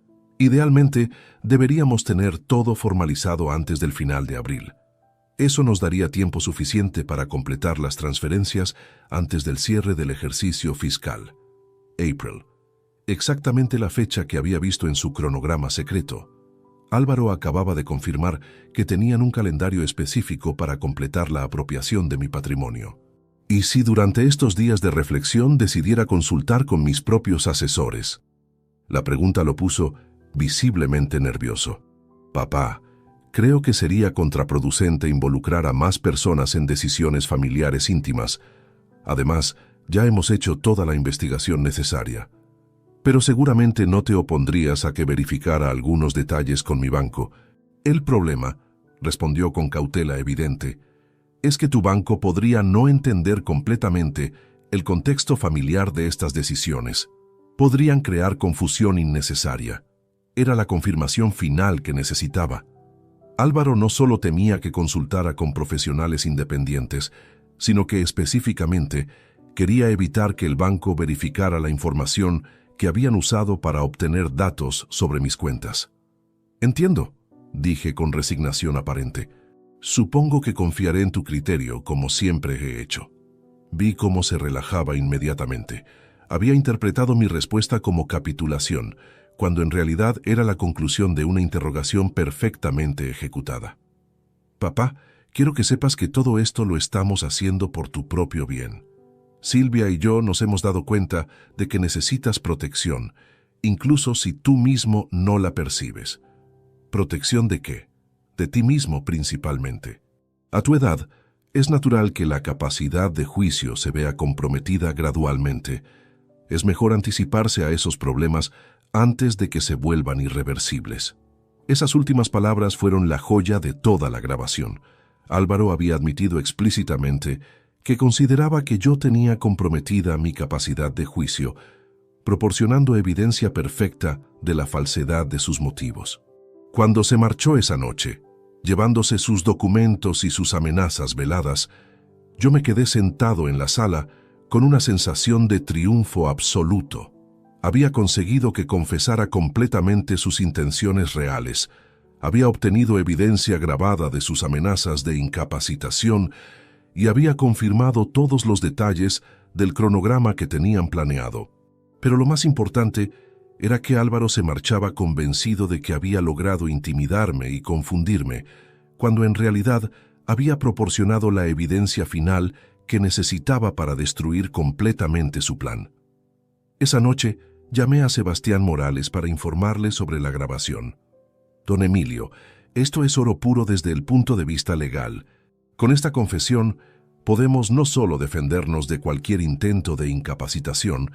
Idealmente, deberíamos tener todo formalizado antes del final de abril. Eso nos daría tiempo suficiente para completar las transferencias antes del cierre del ejercicio fiscal. April. Exactamente la fecha que había visto en su cronograma secreto. Álvaro acababa de confirmar que tenían un calendario específico para completar la apropiación de mi patrimonio. ¿Y si durante estos días de reflexión decidiera consultar con mis propios asesores? La pregunta lo puso visiblemente nervioso. Papá, creo que sería contraproducente involucrar a más personas en decisiones familiares íntimas. Además, ya hemos hecho toda la investigación necesaria. Pero seguramente no te opondrías a que verificara algunos detalles con mi banco. El problema, respondió con cautela evidente, es que tu banco podría no entender completamente el contexto familiar de estas decisiones. Podrían crear confusión innecesaria. Era la confirmación final que necesitaba. Álvaro no solo temía que consultara con profesionales independientes, sino que específicamente quería evitar que el banco verificara la información que habían usado para obtener datos sobre mis cuentas. Entiendo, dije con resignación aparente. Supongo que confiaré en tu criterio, como siempre he hecho. Vi cómo se relajaba inmediatamente. Había interpretado mi respuesta como capitulación, cuando en realidad era la conclusión de una interrogación perfectamente ejecutada. Papá, quiero que sepas que todo esto lo estamos haciendo por tu propio bien. Silvia y yo nos hemos dado cuenta de que necesitas protección, incluso si tú mismo no la percibes. ¿Protección de qué? De ti mismo principalmente. A tu edad, es natural que la capacidad de juicio se vea comprometida gradualmente. Es mejor anticiparse a esos problemas antes de que se vuelvan irreversibles. Esas últimas palabras fueron la joya de toda la grabación. Álvaro había admitido explícitamente que consideraba que yo tenía comprometida mi capacidad de juicio, proporcionando evidencia perfecta de la falsedad de sus motivos. Cuando se marchó esa noche, llevándose sus documentos y sus amenazas veladas, yo me quedé sentado en la sala con una sensación de triunfo absoluto. Había conseguido que confesara completamente sus intenciones reales, había obtenido evidencia grabada de sus amenazas de incapacitación y había confirmado todos los detalles del cronograma que tenían planeado. Pero lo más importante era que Álvaro se marchaba convencido de que había logrado intimidarme y confundirme, cuando en realidad había proporcionado la evidencia final que necesitaba para destruir completamente su plan. Esa noche llamé a Sebastián Morales para informarle sobre la grabación. Don Emilio, esto es oro puro desde el punto de vista legal. Con esta confesión podemos no solo defendernos de cualquier intento de incapacitación,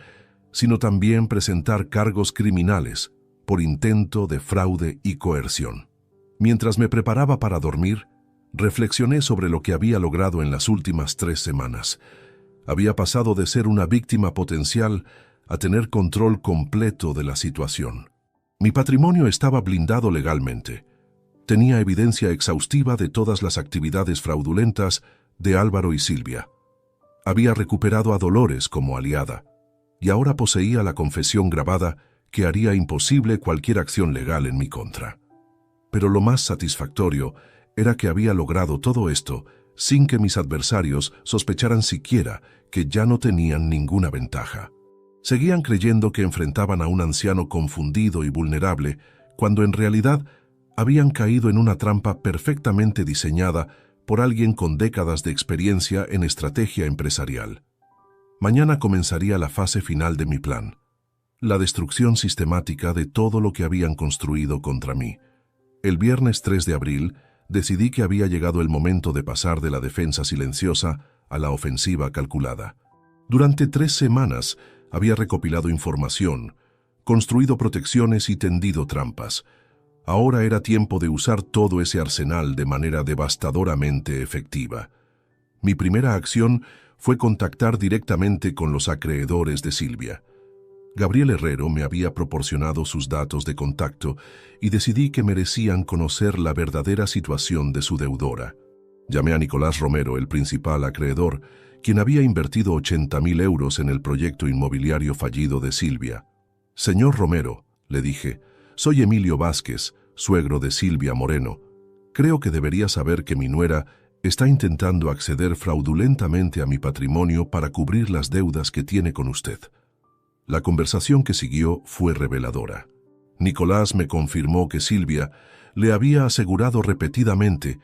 sino también presentar cargos criminales por intento de fraude y coerción. Mientras me preparaba para dormir, reflexioné sobre lo que había logrado en las últimas 3 semanas. Había pasado de ser una víctima potencial a tener control completo de la situación. Mi patrimonio estaba blindado legalmente. Tenía evidencia exhaustiva de todas las actividades fraudulentas de Álvaro y Silvia. Había recuperado a Dolores como aliada, y ahora poseía la confesión grabada que haría imposible cualquier acción legal en mi contra. Pero lo más satisfactorio era que había logrado todo esto sin que mis adversarios sospecharan siquiera que ya no tenían ninguna ventaja. Seguían creyendo que enfrentaban a un anciano confundido y vulnerable, cuando en realidad habían caído en una trampa perfectamente diseñada por alguien con décadas de experiencia en estrategia empresarial. Mañana comenzaría la fase final de mi plan, la destrucción sistemática de todo lo que habían construido contra mí. El viernes 3 de abril decidí que había llegado el momento de pasar de la defensa silenciosa a la ofensiva calculada. Durante 3 semanas había recopilado información, construido protecciones y tendido trampas. Ahora era tiempo de usar todo ese arsenal de manera devastadoramente efectiva. Mi primera acción fue contactar directamente con los acreedores de Silvia. Gabriel Herrero me había proporcionado sus datos de contacto y decidí que merecían conocer la verdadera situación de su deudora. Llamé a Nicolás Romero, el principal acreedor, quien había invertido 80.000 euros en el proyecto inmobiliario fallido de Silvia. Señor Romero, le dije, soy Emilio Vázquez, suegro de Silvia Moreno. Creo que debería saber que mi nuera está intentando acceder fraudulentamente a mi patrimonio para cubrir las deudas que tiene con usted. La conversación que siguió fue reveladora. Nicolás me confirmó que Silvia le había asegurado repetidamente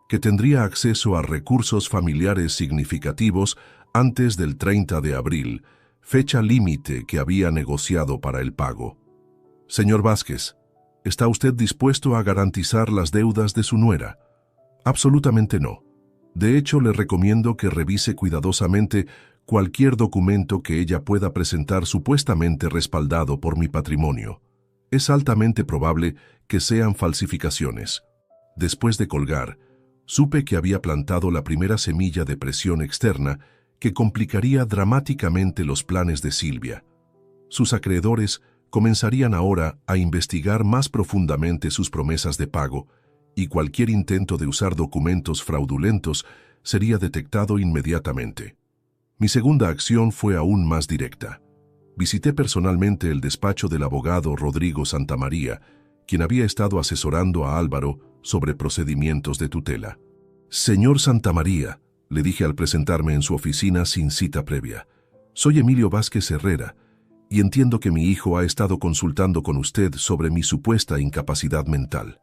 que tendría acceso a recursos familiares significativos antes del 30 de abril, fecha límite que había negociado para el pago. Señor Vázquez, ¿está usted dispuesto a garantizar las deudas de su nuera? Absolutamente no. De hecho, le recomiendo que revise cuidadosamente cualquier documento que ella pueda presentar supuestamente respaldado por mi patrimonio. Es altamente probable que sean falsificaciones. Después de colgar, Supe que había plantado la primera semilla de presión externa que complicaría dramáticamente los planes de Silvia. Sus acreedores comenzarían ahora a investigar más profundamente sus promesas de pago, y cualquier intento de usar documentos fraudulentos sería detectado inmediatamente. Mi segunda acción fue aún más directa. Visité personalmente el despacho del abogado Rodrigo Santamaría, quien había estado asesorando a Álvaro sobre procedimientos de tutela. «Señor Santamaría», le dije al presentarme en su oficina sin cita previa, «soy Emilio Vázquez Herrera, y entiendo que mi hijo ha estado consultando con usted sobre mi supuesta incapacidad mental».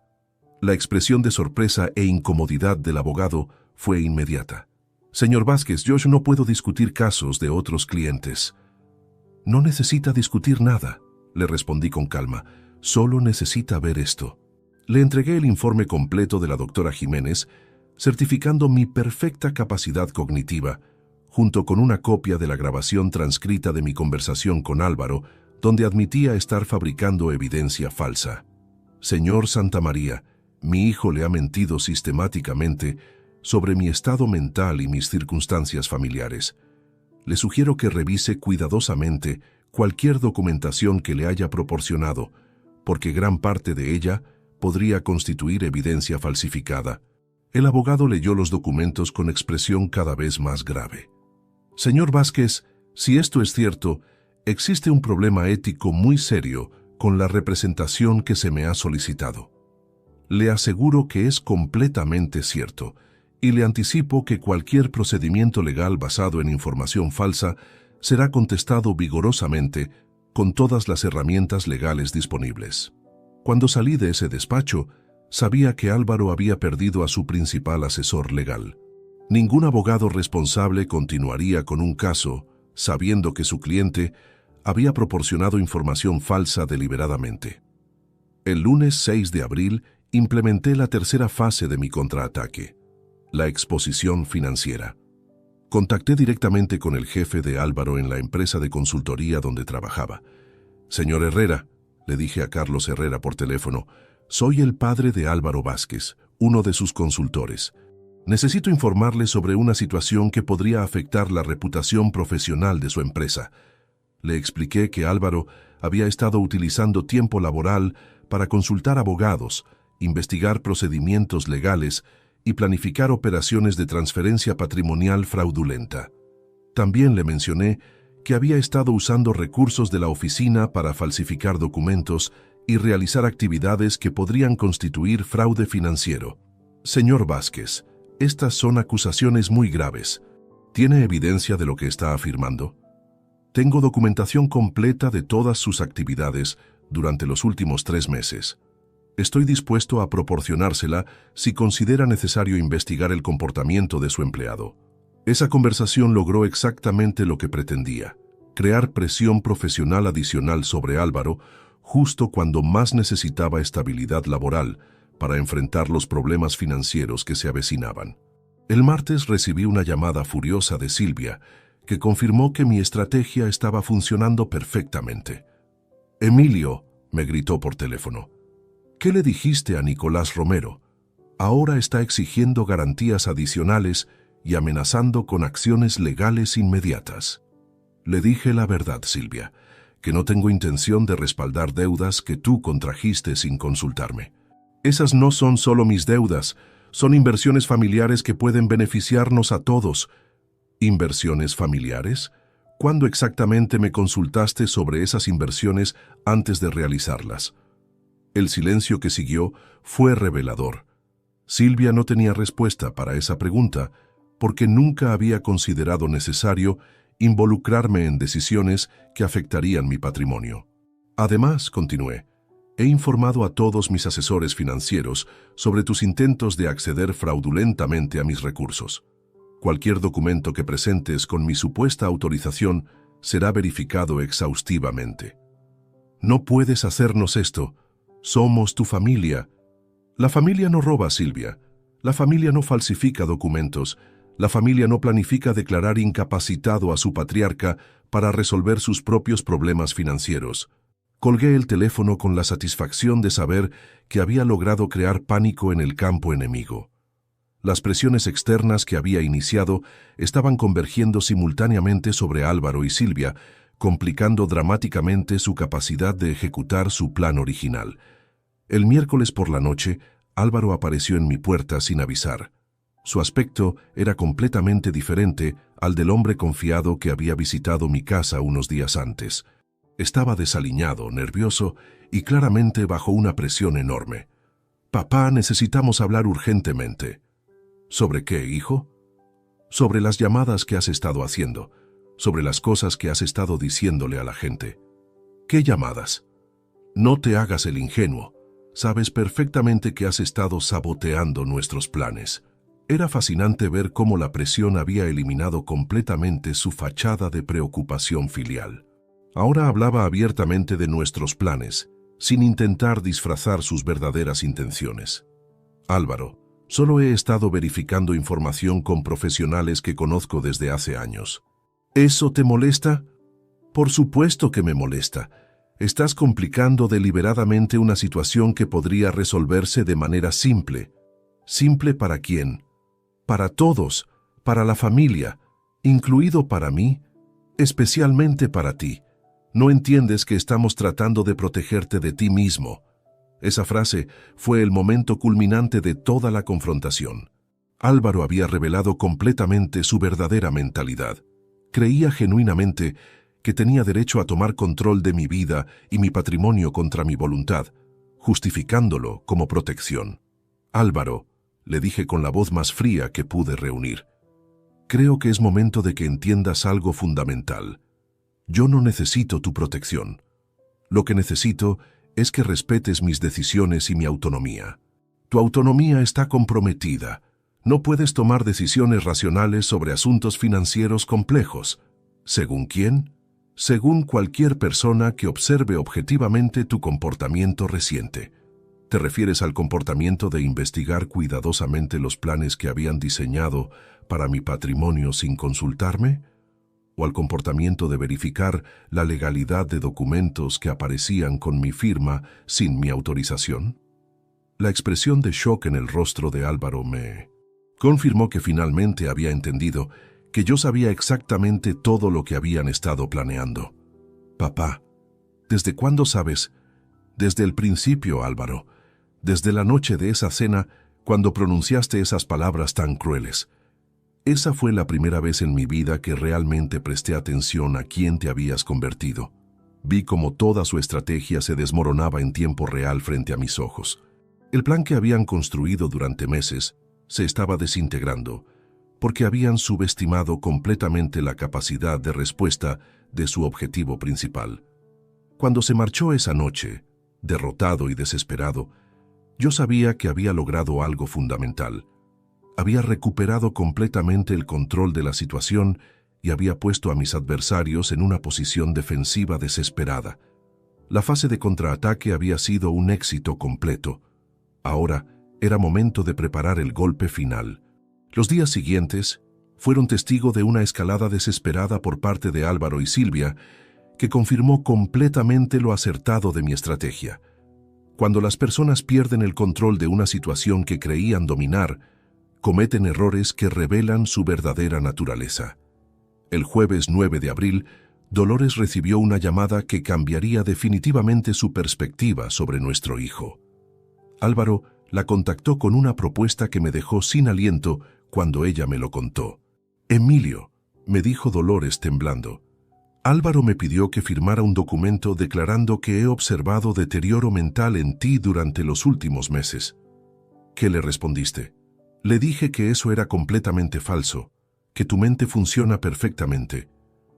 La expresión de sorpresa e incomodidad del abogado fue inmediata. «Señor Vázquez, yo no puedo discutir casos de otros clientes». «No necesita discutir nada», le respondí con calma, «solo necesita ver esto». Le entregué el informe completo de la doctora Jiménez, certificando mi perfecta capacidad cognitiva, junto con una copia de la grabación transcrita de mi conversación con Álvaro, donde admitía estar fabricando evidencia falsa. «Señor Santamaría, mi hijo le ha mentido sistemáticamente sobre mi estado mental y mis circunstancias familiares. Le sugiero que revise cuidadosamente cualquier documentación que le haya proporcionado, porque gran parte de ella podría constituir evidencia falsificada». El abogado leyó los documentos con expresión cada vez más grave. «Señor Vázquez, si esto es cierto, existe un problema ético muy serio con la representación que se me ha solicitado. Le aseguro que es completamente cierto, y le anticipo que cualquier procedimiento legal basado en información falsa será contestado vigorosamente con todas las herramientas legales disponibles». Cuando salí de ese despacho, sabía que Álvaro había perdido a su principal asesor legal. Ningún abogado responsable continuaría con un caso sabiendo que su cliente había proporcionado información falsa deliberadamente. El lunes 6 de abril implementé la tercera fase de mi contraataque, la exposición financiera. Contacté directamente con el jefe de Álvaro en la empresa de consultoría donde trabajaba. «Señor Herrera», le dije a Carlos Herrera por teléfono, «soy el padre de Álvaro Vázquez, uno de sus consultores. Necesito informarle sobre una situación que podría afectar la reputación profesional de su empresa». Le expliqué que Álvaro había estado utilizando tiempo laboral para consultar abogados, investigar procedimientos legales y planificar operaciones de transferencia patrimonial fraudulenta. También le mencioné que había estado usando recursos de la oficina para falsificar documentos y realizar actividades que podrían constituir fraude financiero. «Señor Vázquez, estas son acusaciones muy graves. ¿Tiene evidencia de lo que está afirmando?» «Tengo documentación completa de todas sus actividades durante los últimos 3 meses. Estoy dispuesto a proporcionársela si considera necesario investigar el comportamiento de su empleado». Esa conversación logró exactamente lo que pretendía: crear presión profesional adicional sobre Álvaro justo cuando más necesitaba estabilidad laboral para enfrentar los problemas financieros que se avecinaban. El martes recibí una llamada furiosa de Silvia, que confirmó que mi estrategia estaba funcionando perfectamente. «Emilio», me gritó por teléfono, «¿qué le dijiste a Nicolás Romero? Ahora está exigiendo garantías adicionales y amenazando con acciones legales inmediatas». Le dije la verdad, Silvia, que no tengo intención de respaldar deudas que tú contrajiste sin consultarme. Esas no son solo mis deudas, son inversiones familiares que pueden beneficiarnos a todos. ¿Inversiones familiares? ¿Cuándo exactamente me consultaste sobre esas inversiones antes de realizarlas? El silencio que siguió fue revelador. Silvia no tenía respuesta para esa pregunta porque nunca había considerado necesario involucrarme en decisiones que afectarían mi patrimonio. Además, continué, he informado a todos mis asesores financieros sobre tus intentos de acceder fraudulentamente a mis recursos. Cualquier documento que presentes con mi supuesta autorización será verificado exhaustivamente. No puedes hacernos esto. Somos tu familia. La familia no roba, Silvia. La familia no falsifica documentos. La familia no planifica declarar incapacitado a su patriarca para resolver sus propios problemas financieros. Colgué el teléfono con la satisfacción de saber que había logrado crear pánico en el campo enemigo. Las presiones externas que había iniciado estaban convergiendo simultáneamente sobre Álvaro y Silvia, complicando dramáticamente su capacidad de ejecutar su plan original. El miércoles por la noche, Álvaro apareció en mi puerta sin avisar. Su aspecto era completamente diferente al del hombre confiado que había visitado mi casa unos días antes. Estaba desaliñado, nervioso y claramente bajo una presión enorme. «Papá, necesitamos hablar urgentemente». «¿Sobre qué, hijo?» «Sobre las llamadas que has estado haciendo, sobre las cosas que has estado diciéndole a la gente». «¿Qué llamadas?» «No te hagas el ingenuo. Sabes perfectamente que has estado saboteando nuestros planes». Era fascinante ver cómo la presión había eliminado completamente su fachada de preocupación filial. Ahora hablaba abiertamente de nuestros planes, sin intentar disfrazar sus verdaderas intenciones. «Álvaro, solo he estado verificando información con profesionales que conozco desde hace años». «¿Eso te molesta?» «Por supuesto que me molesta. Estás complicando deliberadamente una situación que podría resolverse de manera simple». «¿Simple para quién?» «Para todos, para la familia, incluido para mí, especialmente para ti. No entiendes que estamos tratando de protegerte de ti mismo». Esa frase fue el momento culminante de toda la confrontación. Álvaro había revelado completamente su verdadera mentalidad. Creía genuinamente que tenía derecho a tomar control de mi vida y mi patrimonio contra mi voluntad, justificándolo como protección. «Álvaro», le dije con la voz más fría que pude reunir, «creo que es momento de que entiendas algo fundamental. Yo no necesito tu protección. Lo que necesito es que respetes mis decisiones y mi autonomía. Tu autonomía está comprometida. No puedes tomar decisiones racionales sobre asuntos financieros complejos. ¿Según quién? Según cualquier persona que observe objetivamente tu comportamiento reciente. ¿Te refieres al comportamiento de investigar cuidadosamente los planes que habían diseñado para mi patrimonio sin consultarme? ¿O al comportamiento de verificar la legalidad de documentos que aparecían con mi firma sin mi autorización? La expresión de shock en el rostro de Álvaro me confirmó que finalmente había entendido que yo sabía exactamente todo lo que habían estado planeando. «Papá, ¿desde cuándo sabes?» «Desde el principio, Álvaro. Desde la noche de esa cena, cuando pronunciaste esas palabras tan crueles. Esa fue la primera vez en mi vida que realmente presté atención a quién te habías convertido. Vi cómo toda su estrategia se desmoronaba en tiempo real frente a mis ojos. El plan que habían construido durante meses se estaba desintegrando, porque habían subestimado completamente la capacidad de respuesta de su objetivo principal. Cuando se marchó esa noche, derrotado y desesperado, yo sabía que había logrado algo fundamental. Había recuperado completamente el control de la situación y había puesto a mis adversarios en una posición defensiva desesperada. La fase de contraataque había sido un éxito completo. Ahora era momento de preparar el golpe final. Los días siguientes fueron testigo de una escalada desesperada por parte de Álvaro y Silvia, que confirmó completamente lo acertado de mi estrategia. Cuando las personas pierden el control de una situación que creían dominar, cometen errores que revelan su verdadera naturaleza. El jueves 9 de abril, Dolores recibió una llamada que cambiaría definitivamente su perspectiva sobre nuestro hijo. Álvaro la contactó con una propuesta que me dejó sin aliento cuando ella me lo contó. «Emilio», me dijo Dolores temblando, «Álvaro me pidió que firmara un documento declarando que he observado deterioro mental en ti durante los últimos meses». «¿Qué le respondiste?» «Le dije que eso era completamente falso, que tu mente funciona perfectamente».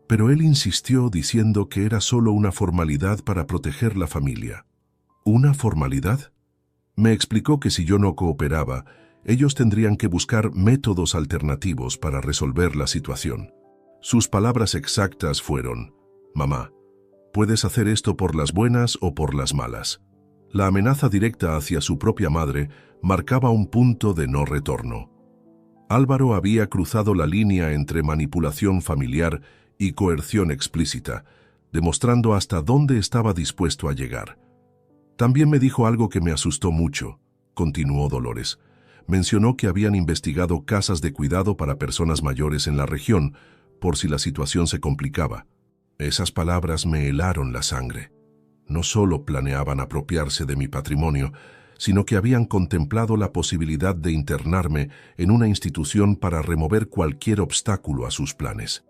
Pero él insistió diciendo que era solo una formalidad para proteger la familia. ¿Una formalidad? Me explicó que si yo no cooperaba, ellos tendrían que buscar métodos alternativos para resolver la situación. Sus palabras exactas fueron: «Mamá, puedes hacer esto por las buenas o por las malas». La amenaza directa hacia su propia madre marcaba un punto de no retorno. Álvaro había cruzado la línea entre manipulación familiar y coerción explícita, demostrando hasta dónde estaba dispuesto a llegar. También me dijo algo que me asustó mucho, continuó Dolores. Mencionó que habían investigado casas de cuidado para personas mayores en la región, por si la situación se complicaba. Esas palabras me helaron la sangre. No solo planeaban apropiarse de mi patrimonio, sino que habían contemplado la posibilidad de internarme en una institución para remover cualquier obstáculo a sus planes.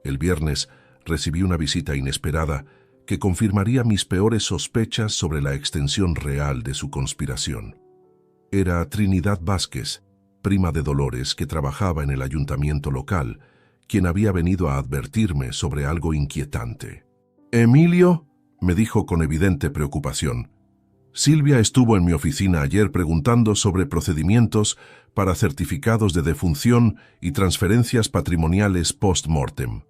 El viernes recibí una visita inesperada que confirmaría mis peores sospechas sobre la extensión real de su conspiración. Era Trinidad Vázquez, prima de Dolores, que trabajaba en el ayuntamiento local, quien había venido a advertirme sobre algo inquietante. «Emilio», me dijo con evidente preocupación, «Silvia estuvo en mi oficina ayer preguntando sobre procedimientos para certificados de defunción y transferencias patrimoniales post-mortem».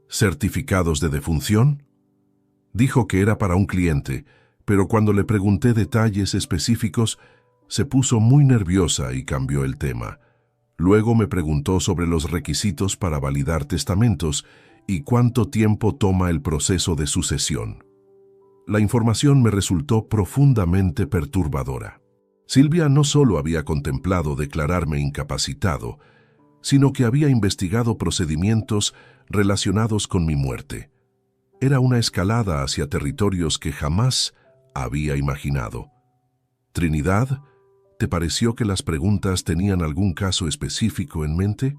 «¿Certificados de defunción?». Dijo que era para un cliente, pero cuando le pregunté detalles específicos, se puso muy nerviosa y cambió el tema. Luego me preguntó sobre los requisitos para validar testamentos y cuánto tiempo toma el proceso de sucesión. La información me resultó profundamente perturbadora. Silvia no solo había contemplado declararme incapacitado, sino que había investigado procedimientos relacionados con mi muerte. Era una escalada hacia territorios que jamás había imaginado. «Trinidad, ¿te pareció que las preguntas tenían algún caso específico en mente?».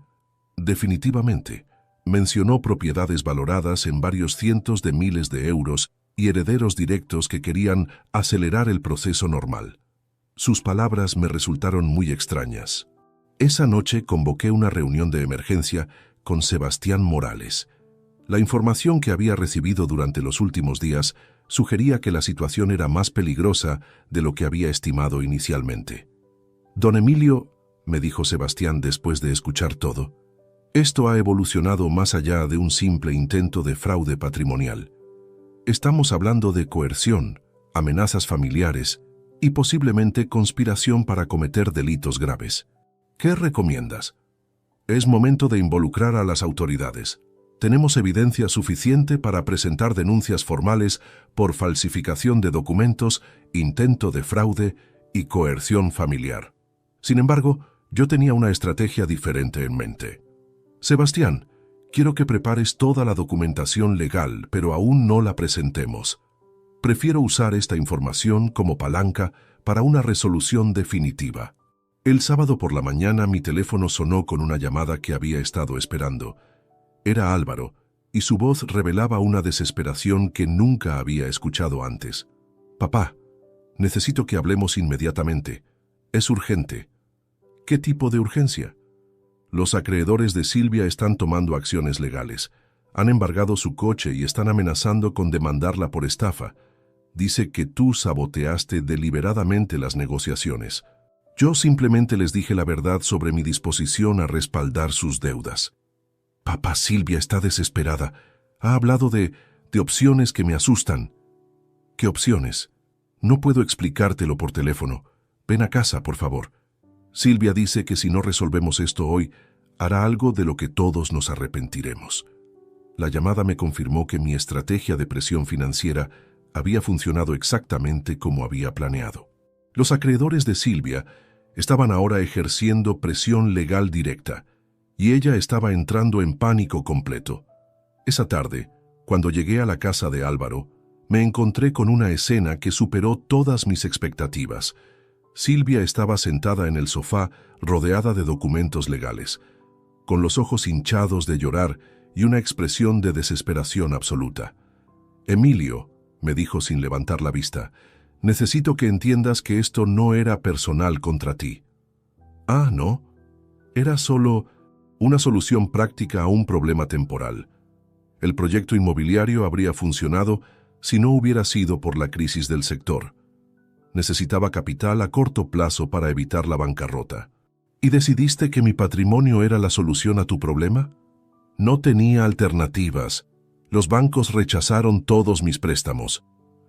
Definitivamente. Mencionó propiedades valoradas en varios cientos de miles de euros y herederos directos que querían acelerar el proceso normal. Sus palabras me resultaron muy extrañas. Esa noche convoqué una reunión de emergencia con Sebastián Morales. La información que había recibido durante los últimos días sugería que la situación era más peligrosa de lo que había estimado inicialmente. «Don Emilio», me dijo Sebastián después de escuchar todo, «esto ha evolucionado más allá de un simple intento de fraude patrimonial. Estamos hablando de coerción, amenazas familiares y posiblemente conspiración para cometer delitos graves. ¿Qué recomiendas?». «Es momento de involucrar a las autoridades. Tenemos evidencia suficiente para presentar denuncias formales por falsificación de documentos, intento de fraude y coerción familiar». Sin embargo, yo tenía una estrategia diferente en mente. «Sebastián, quiero que prepares toda la documentación legal, pero aún no la presentemos. Prefiero usar esta información como palanca para una resolución definitiva». El sábado por la mañana mi teléfono sonó con una llamada que había estado esperando. Era Álvaro, y su voz revelaba una desesperación que nunca había escuchado antes. «Papá, necesito que hablemos inmediatamente. Es urgente». «¿Qué tipo de urgencia?». «Los acreedores de Silvia están tomando acciones legales. Han embargado su coche y están amenazando con demandarla por estafa. Dice que tú saboteaste deliberadamente las negociaciones». Yo simplemente les dije la verdad sobre mi disposición a respaldar sus deudas. «Papá, Silvia está desesperada. Ha hablado de opciones que me asustan». «¿Qué opciones?». «No puedo explicártelo por teléfono. Ven a casa, por favor. Silvia dice que si no resolvemos esto hoy, hará algo de lo que todos nos arrepentiremos». La llamada me confirmó que mi estrategia de presión financiera había funcionado exactamente como había planeado. Los acreedores de Silvia estaban ahora ejerciendo presión legal directa, y ella estaba entrando en pánico completo. Esa tarde, cuando llegué a la casa de Álvaro, me encontré con una escena que superó todas mis expectativas. Silvia estaba sentada en el sofá, rodeada de documentos legales, con los ojos hinchados de llorar y una expresión de desesperación absoluta. «Emilio», me dijo sin levantar la vista, «necesito que entiendas que esto no era personal contra ti». «Ah, ¿no?». «Era solo una solución práctica a un problema temporal. El proyecto inmobiliario habría funcionado si no hubiera sido por la crisis del sector. Necesitaba capital a corto plazo para evitar la bancarrota. ¿Y decidiste que mi patrimonio era la solución a tu problema?». «No tenía alternativas. Los bancos rechazaron todos mis préstamos.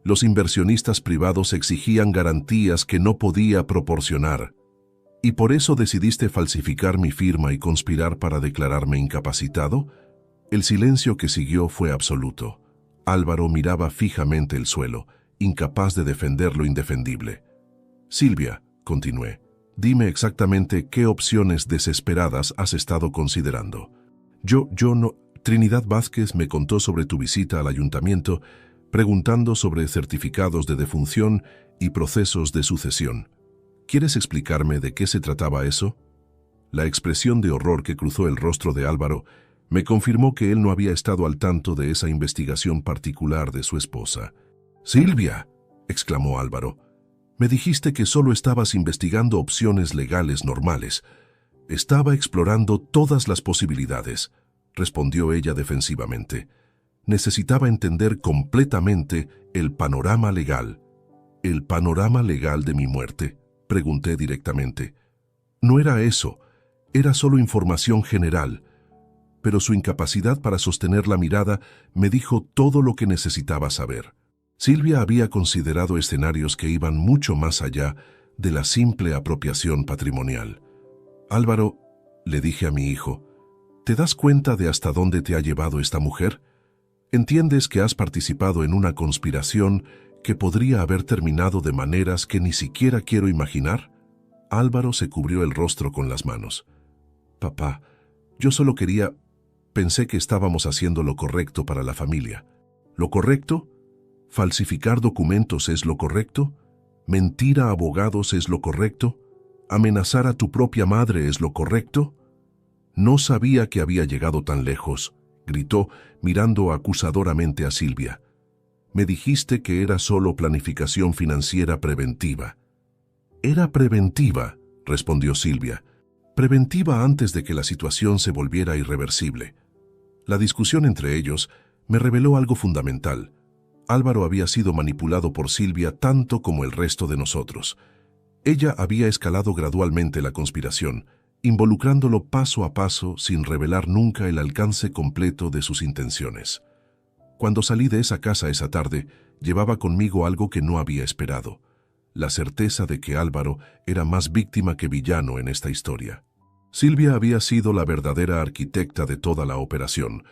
Los inversionistas privados exigían garantías que no podía proporcionar. ¿Y por eso decidiste falsificar mi firma y conspirar para declararme incapacitado?». El silencio que siguió fue absoluto. Álvaro miraba fijamente el suelo, incapaz de defender lo indefendible. «Silvia», continué, Dime exactamente qué opciones desesperadas has estado considerando. Yo no... Trinidad Vázquez me contó sobre tu visita al ayuntamiento, preguntando sobre certificados de defunción y procesos de sucesión. ¿Quieres explicarme de qué se trataba eso? La expresión de horror que cruzó el rostro de Álvaro me confirmó que él no había estado al tanto de esa investigación particular de su esposa. «¡Silvia!», exclamó Álvaro. «Me dijiste que solo estabas investigando opciones legales normales. Estaba explorando todas las posibilidades», respondió ella defensivamente. «Necesitaba entender completamente el panorama legal». «¿El panorama legal de mi muerte?», pregunté directamente. «No era eso, era solo información general». Pero su incapacidad para sostener la mirada me dijo todo lo que necesitaba saber. Silvia había considerado escenarios que iban mucho más allá de la simple apropiación patrimonial. «Álvaro», le dije a mi hijo, «¿te das cuenta de hasta dónde te ha llevado esta mujer? ¿Entiendes que has participado en una conspiración que podría haber terminado de maneras que ni siquiera quiero imaginar?» Álvaro se cubrió el rostro con las manos. «Papá, yo solo quería... Pensé que estábamos haciendo lo correcto para la familia». «¿Lo correcto? ¿Falsificar documentos es lo correcto? ¿Mentir a abogados es lo correcto? ¿Amenazar a tu propia madre es lo correcto?» «No sabía que había llegado tan lejos», gritó, mirando acusadoramente a Silvia. «Me dijiste que era solo planificación financiera preventiva». «Era preventiva», respondió Silvia. «Preventiva antes de que la situación se volviera irreversible». La discusión entre ellos me reveló algo fundamental. Álvaro había sido manipulado por Silvia tanto como el resto de nosotros. Ella había escalado gradualmente la conspiración, involucrándolo paso a paso sin revelar nunca el alcance completo de sus intenciones. Cuando salí de esa casa esa tarde, llevaba conmigo algo que no había esperado: la certeza de que Álvaro era más víctima que villano en esta historia. Silvia había sido la verdadera arquitecta de toda la operación,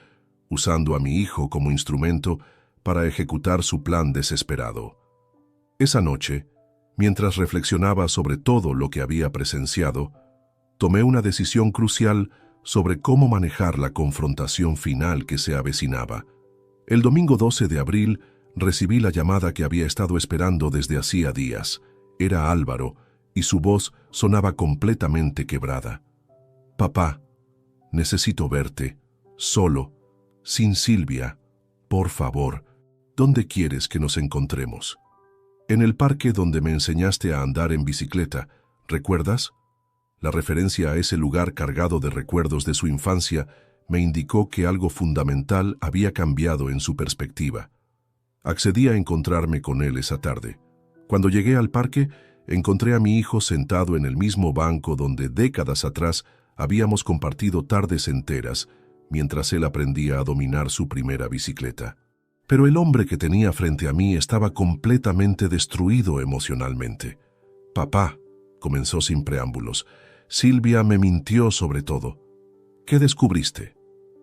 usando a mi hijo como instrumento para ejecutar su plan desesperado. Esa noche, mientras reflexionaba sobre todo lo que había presenciado, tomé una decisión crucial sobre cómo manejar la confrontación final que se avecinaba. El domingo 12 de abril recibí la llamada que había estado esperando desde hacía días. Era Álvaro, y su voz sonaba completamente quebrada. «Papá, necesito verte, solo, sin Silvia. Por favor, ¿dónde quieres que nos encontremos?» «En el parque donde me enseñaste a andar en bicicleta, ¿recuerdas?». La referencia a ese lugar cargado de recuerdos de su infancia me indicó que algo fundamental había cambiado en su perspectiva. Accedí a encontrarme con él esa tarde. Cuando llegué al parque, encontré a mi hijo sentado en el mismo banco donde décadas atrás habíamos compartido tardes enteras, mientras él aprendía a dominar su primera bicicleta. Pero el hombre que tenía frente a mí estaba completamente destruido emocionalmente. «Papá», comenzó sin preámbulos, «Silvia me mintió sobre todo». «¿Qué descubriste?».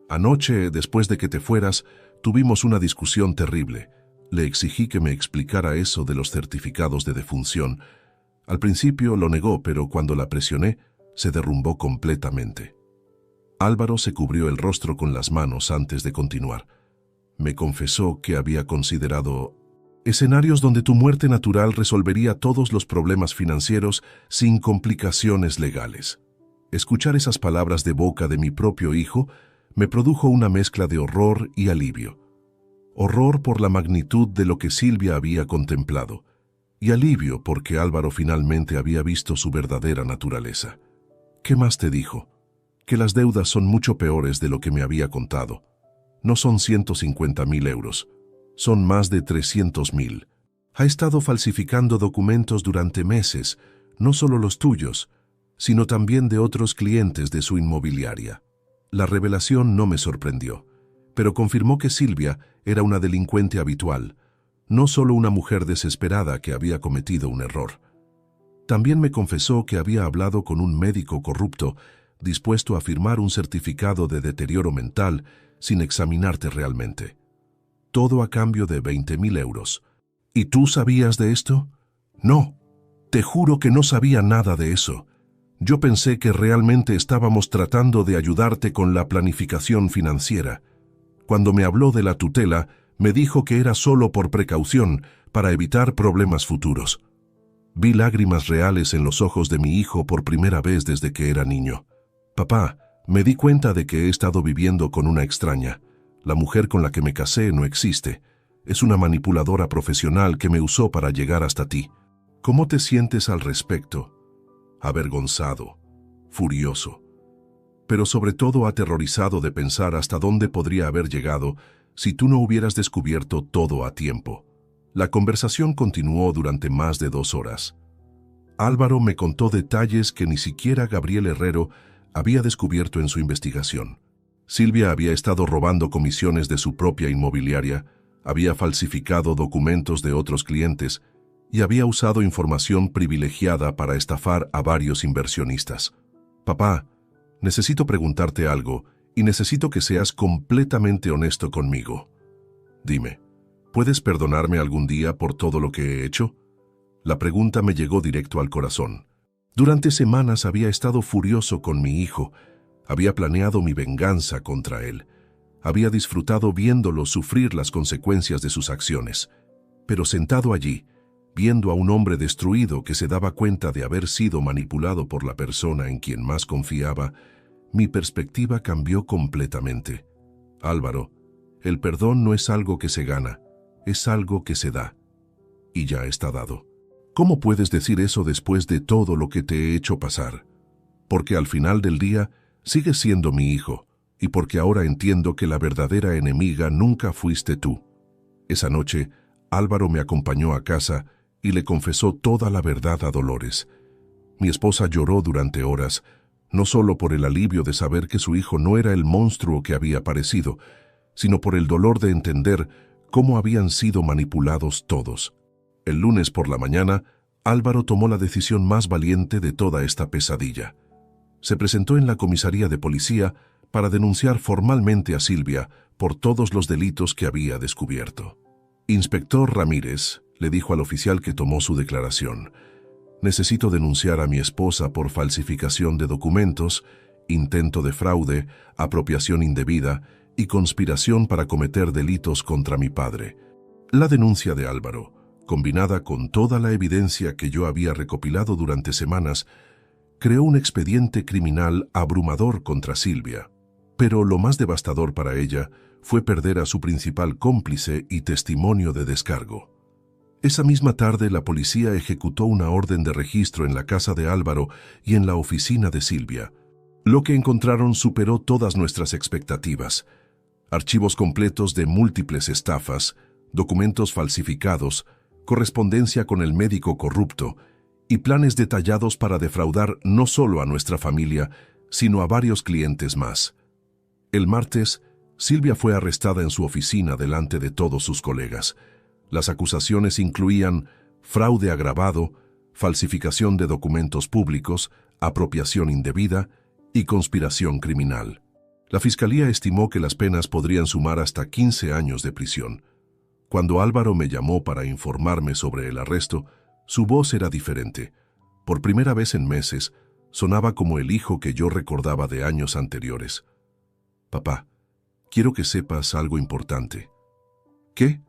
«Anoche, después de que te fueras, tuvimos una discusión terrible. Le exigí que me explicara eso de los certificados de defunción. Al principio lo negó, pero cuando la presioné, se derrumbó completamente». Álvaro se cubrió el rostro con las manos antes de continuar. Me confesó que había considerado escenarios donde tu muerte natural resolvería todos los problemas financieros sin complicaciones legales. Escuchar esas palabras de boca de mi propio hijo me produjo una mezcla de horror y alivio. Horror por la magnitud de lo que Silvia había contemplado, y alivio porque Álvaro finalmente había visto su verdadera naturaleza. «¿Qué más te dijo?». «Que las deudas son mucho peores de lo que me había contado. No son 150.000 euros, son más de 300.000. Ha estado falsificando documentos durante meses, no solo los tuyos, sino también de otros clientes de su inmobiliaria». La revelación no me sorprendió, pero confirmó que Silvia era una delincuente habitual, no solo una mujer desesperada que había cometido un error. También me confesó que había hablado con un médico corrupto, dispuesto a firmar un certificado de deterioro mental sin examinarte realmente. Todo a cambio de 20.000 euros. «¿Y tú sabías de esto?». «No», Te juro que no sabía nada de eso. Yo pensé que realmente estábamos tratando de ayudarte con la planificación financiera. Cuando me habló de la tutela, me dijo que era solo por precaución, para evitar problemas futuros. Vi lágrimas reales en los ojos de mi hijo por primera vez desde que era niño. Papá, me di cuenta de que he estado viviendo con una extraña. La mujer con la que me casé no existe. Es una manipuladora profesional que me usó para llegar hasta ti. ¿Cómo te sientes al respecto? Avergonzado, furioso, pero sobre todo aterrorizado de pensar hasta dónde podría haber llegado si tú no hubieras descubierto todo a tiempo. La conversación continuó durante más de 2 horas. Álvaro me contó detalles que ni siquiera Gabriel Herrero había descubierto en su investigación. Silvia había estado robando comisiones de su propia inmobiliaria, había falsificado documentos de otros clientes y había usado información privilegiada para estafar a varios inversionistas. Papá, necesito preguntarte algo y necesito que seas completamente honesto conmigo. Dime, ¿puedes perdonarme algún día por todo lo que he hecho? La pregunta me llegó directo al corazón. Durante semanas había estado furioso con mi hijo, había planeado mi venganza contra él, había disfrutado viéndolo sufrir las consecuencias de sus acciones. Pero sentado allí, viendo a un hombre destruido que se daba cuenta de haber sido manipulado por la persona en quien más confiaba, mi perspectiva cambió completamente. Álvaro, el perdón no es algo que se gana, es algo que se da. Y ya está dado. ¿Cómo puedes decir eso después de todo lo que te he hecho pasar? Porque al final del día, sigues siendo mi hijo, y porque ahora entiendo que la verdadera enemiga nunca fuiste tú. Esa noche, Álvaro me acompañó a casa y le confesó toda la verdad a Dolores. Mi esposa lloró durante horas, no solo por el alivio de saber que su hijo no era el monstruo que había parecido, sino por el dolor de entender cómo habían sido manipulados todos. El lunes por la mañana, Álvaro tomó la decisión más valiente de toda esta pesadilla. Se presentó en la comisaría de policía para denunciar formalmente a Silvia por todos los delitos que había descubierto. Inspector Ramírez, le dijo al oficial que tomó su declaración, necesito denunciar a mi esposa por falsificación de documentos, intento de fraude, apropiación indebida y conspiración para cometer delitos contra mi padre. La denuncia de Álvaro, combinada con toda la evidencia que yo había recopilado durante semanas, creó un expediente criminal abrumador contra Silvia. Pero lo más devastador para ella fue perder a su principal cómplice y testimonio de descargo. Esa misma tarde la policía ejecutó una orden de registro en la casa de Álvaro y en la oficina de Silvia. Lo que encontraron superó todas nuestras expectativas. Archivos completos de múltiples estafas, documentos falsificados, correspondencia con el médico corrupto y planes detallados para defraudar no solo a nuestra familia, sino a varios clientes más. El martes, Silvia fue arrestada en su oficina delante de todos sus colegas. Las acusaciones incluían fraude agravado, falsificación de documentos públicos, apropiación indebida y conspiración criminal. La fiscalía estimó que las penas podrían sumar hasta 15 años de prisión. Cuando Álvaro me llamó para informarme sobre el arresto, su voz era diferente. Por primera vez en meses, sonaba como el hijo que yo recordaba de años anteriores. Papá, quiero que sepas algo importante. ¿Qué?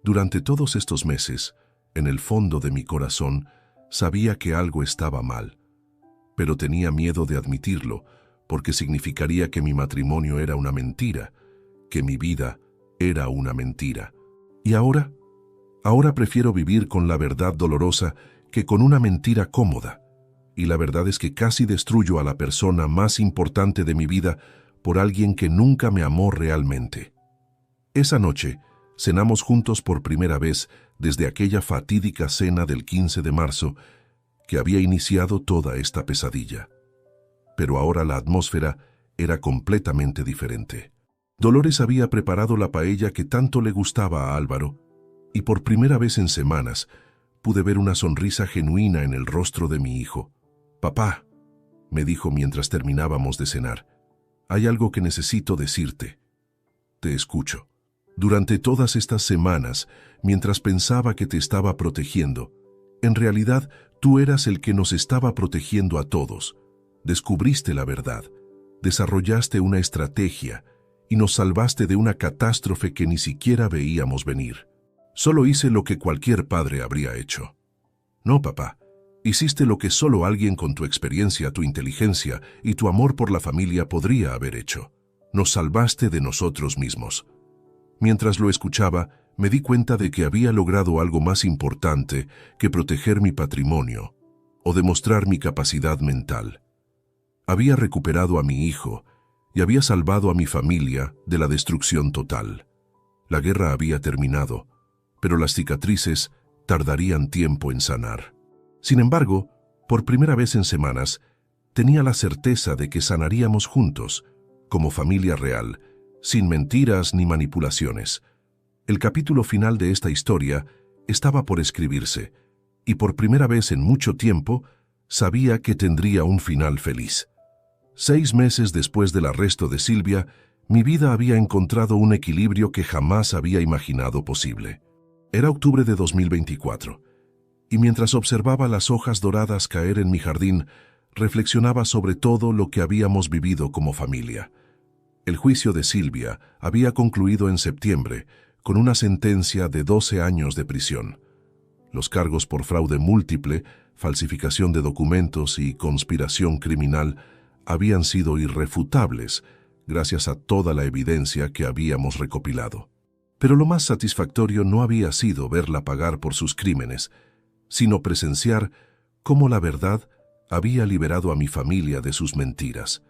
Durante todos estos meses, en el fondo de mi corazón, sabía que algo estaba mal, pero tenía miedo de admitirlo, porque significaría que mi matrimonio era una mentira, que mi vida era una mentira. ¿Y ahora? Ahora prefiero vivir con la verdad dolorosa que con una mentira cómoda. Y la verdad es que casi destruyo a la persona más importante de mi vida por alguien que nunca me amó realmente. Esa noche, cenamos juntos por primera vez desde aquella fatídica cena del 15 de marzo que había iniciado toda esta pesadilla. Pero ahora la atmósfera era completamente diferente. Dolores había preparado la paella que tanto le gustaba a Álvaro, y por primera vez en semanas pude ver una sonrisa genuina en el rostro de mi hijo. «Papá», me dijo mientras terminábamos de cenar, «hay algo que necesito decirte». «Te escucho». Durante todas estas semanas, mientras pensaba que te estaba protegiendo, en realidad Tú eras el que nos estaba protegiendo a todos. Descubriste la verdad, desarrollaste una estrategia y nos salvaste de una catástrofe que ni siquiera veíamos venir. Solo hice lo que cualquier padre habría hecho. No, papá. Hiciste lo que solo alguien con tu experiencia, tu inteligencia y tu amor por la familia podría haber hecho. Nos salvaste de nosotros mismos. Mientras lo escuchaba, me di cuenta de que había logrado algo más importante que proteger mi patrimonio o demostrar mi capacidad mental. Había recuperado a mi hijo y había salvado a mi familia de la destrucción total. La guerra había terminado, pero las cicatrices tardarían tiempo en sanar. Sin embargo, por primera vez en semanas, tenía la certeza de que sanaríamos juntos, como familia real, sin mentiras ni manipulaciones. El capítulo final de esta historia estaba por escribirse, y por primera vez en mucho tiempo sabía que tendría un final feliz. 6 meses después del arresto de Silvia, mi vida había encontrado un equilibrio que jamás había imaginado posible. Era octubre de 2024, y mientras observaba las hojas doradas caer en mi jardín, reflexionaba sobre todo lo que habíamos vivido como familia. El juicio de Silvia había concluido en septiembre, con una sentencia de 12 años de prisión. Los cargos por fraude múltiple, falsificación de documentos y conspiración criminal habían sido irrefutables, gracias a toda la evidencia que habíamos recopilado. Pero lo más satisfactorio no había sido verla pagar por sus crímenes, sino presenciar cómo la verdad había liberado a mi familia de sus mentiras.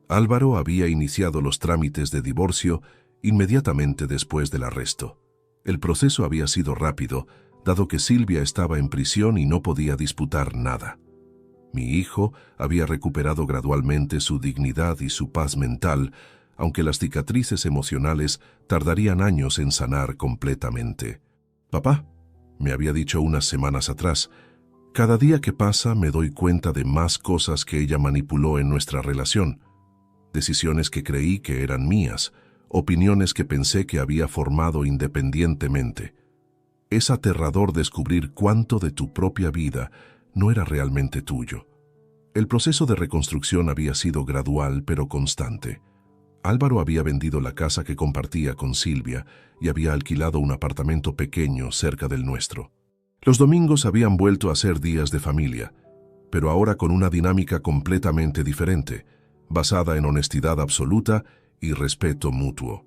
Álvaro había iniciado los trámites de divorcio inmediatamente después del arresto. El proceso había sido rápido, dado que Silvia estaba en prisión y no podía disputar nada. Mi hijo había recuperado gradualmente su dignidad y su paz mental, aunque las cicatrices emocionales tardarían años en sanar completamente. «Papá», me había dicho unas semanas atrás, «cada día que pasa me doy cuenta de más cosas que ella manipuló en nuestra relación. Decisiones que creí que eran mías, opiniones que pensé que había formado independientemente. Es aterrador descubrir cuánto de tu propia vida no era realmente tuyo». El proceso de reconstrucción había sido gradual pero constante. Álvaro había vendido la casa que compartía con Silvia y había alquilado un apartamento pequeño cerca del nuestro. Los domingos habían vuelto a ser días de familia, pero ahora con una dinámica completamente diferente, basada en honestidad absoluta y respeto mutuo.